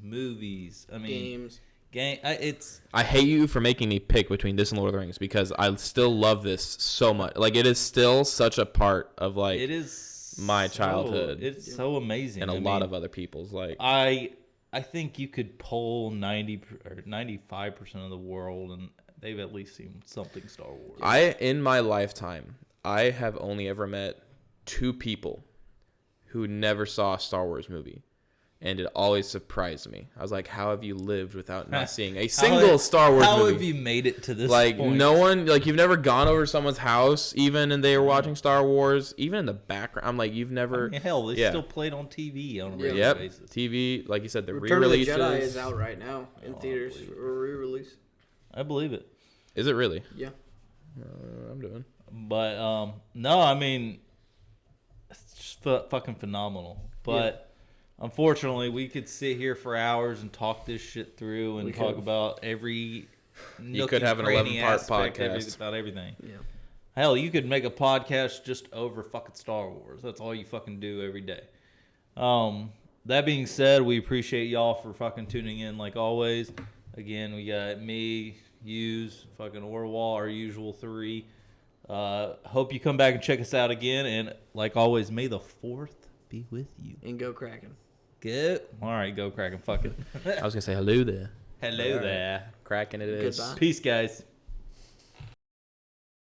movies. I mean, Games. It's I hate you for making me pick between this and Lord of the Rings because I still love this so much. Like it is still such a part of like it is my childhood. It's so amazing, and a I lot mean, of other people's like I think you could poll 90 or 95% of the world, and they've at least seen something Star Wars. in my lifetime, I have only ever met 2 people who never saw a Star Wars movie. And it always surprised me. I was like, how have you lived without not seeing a single Star Wars How movie? have you made it to this Like point? no one, like you've never gone over to someone's house even and they were watching Star Wars, even in the background. I'm like, you've never. I mean, hell, they yeah. still played on TV on a Yeah. regular Yep, basis. TV, like you said, the Return of the re-releases. Jedi is out right now in Oh, I theaters believe it. for re-release. I believe it. Is it really? Yeah. I'm doing. But no, I mean, it's just fucking phenomenal. But unfortunately, we could sit here for hours and talk this shit through and We talk could. about every. You could have an 11-part podcast. About everything. Yeah. Hell, you could make a podcast just over fucking Star Wars. That's all you fucking do every day. That being said, we appreciate y'all for fucking tuning in like always. Again, we got me, Hughes, fucking Orwell, our usual 3. Hope you come back and check us out again. And like always, may the 4th be with you. And go Kraken. Good. All right, go Kraken. Fuck it. I was gonna say hello there. Hello there. Cracking it is. Goodbye. Peace, guys.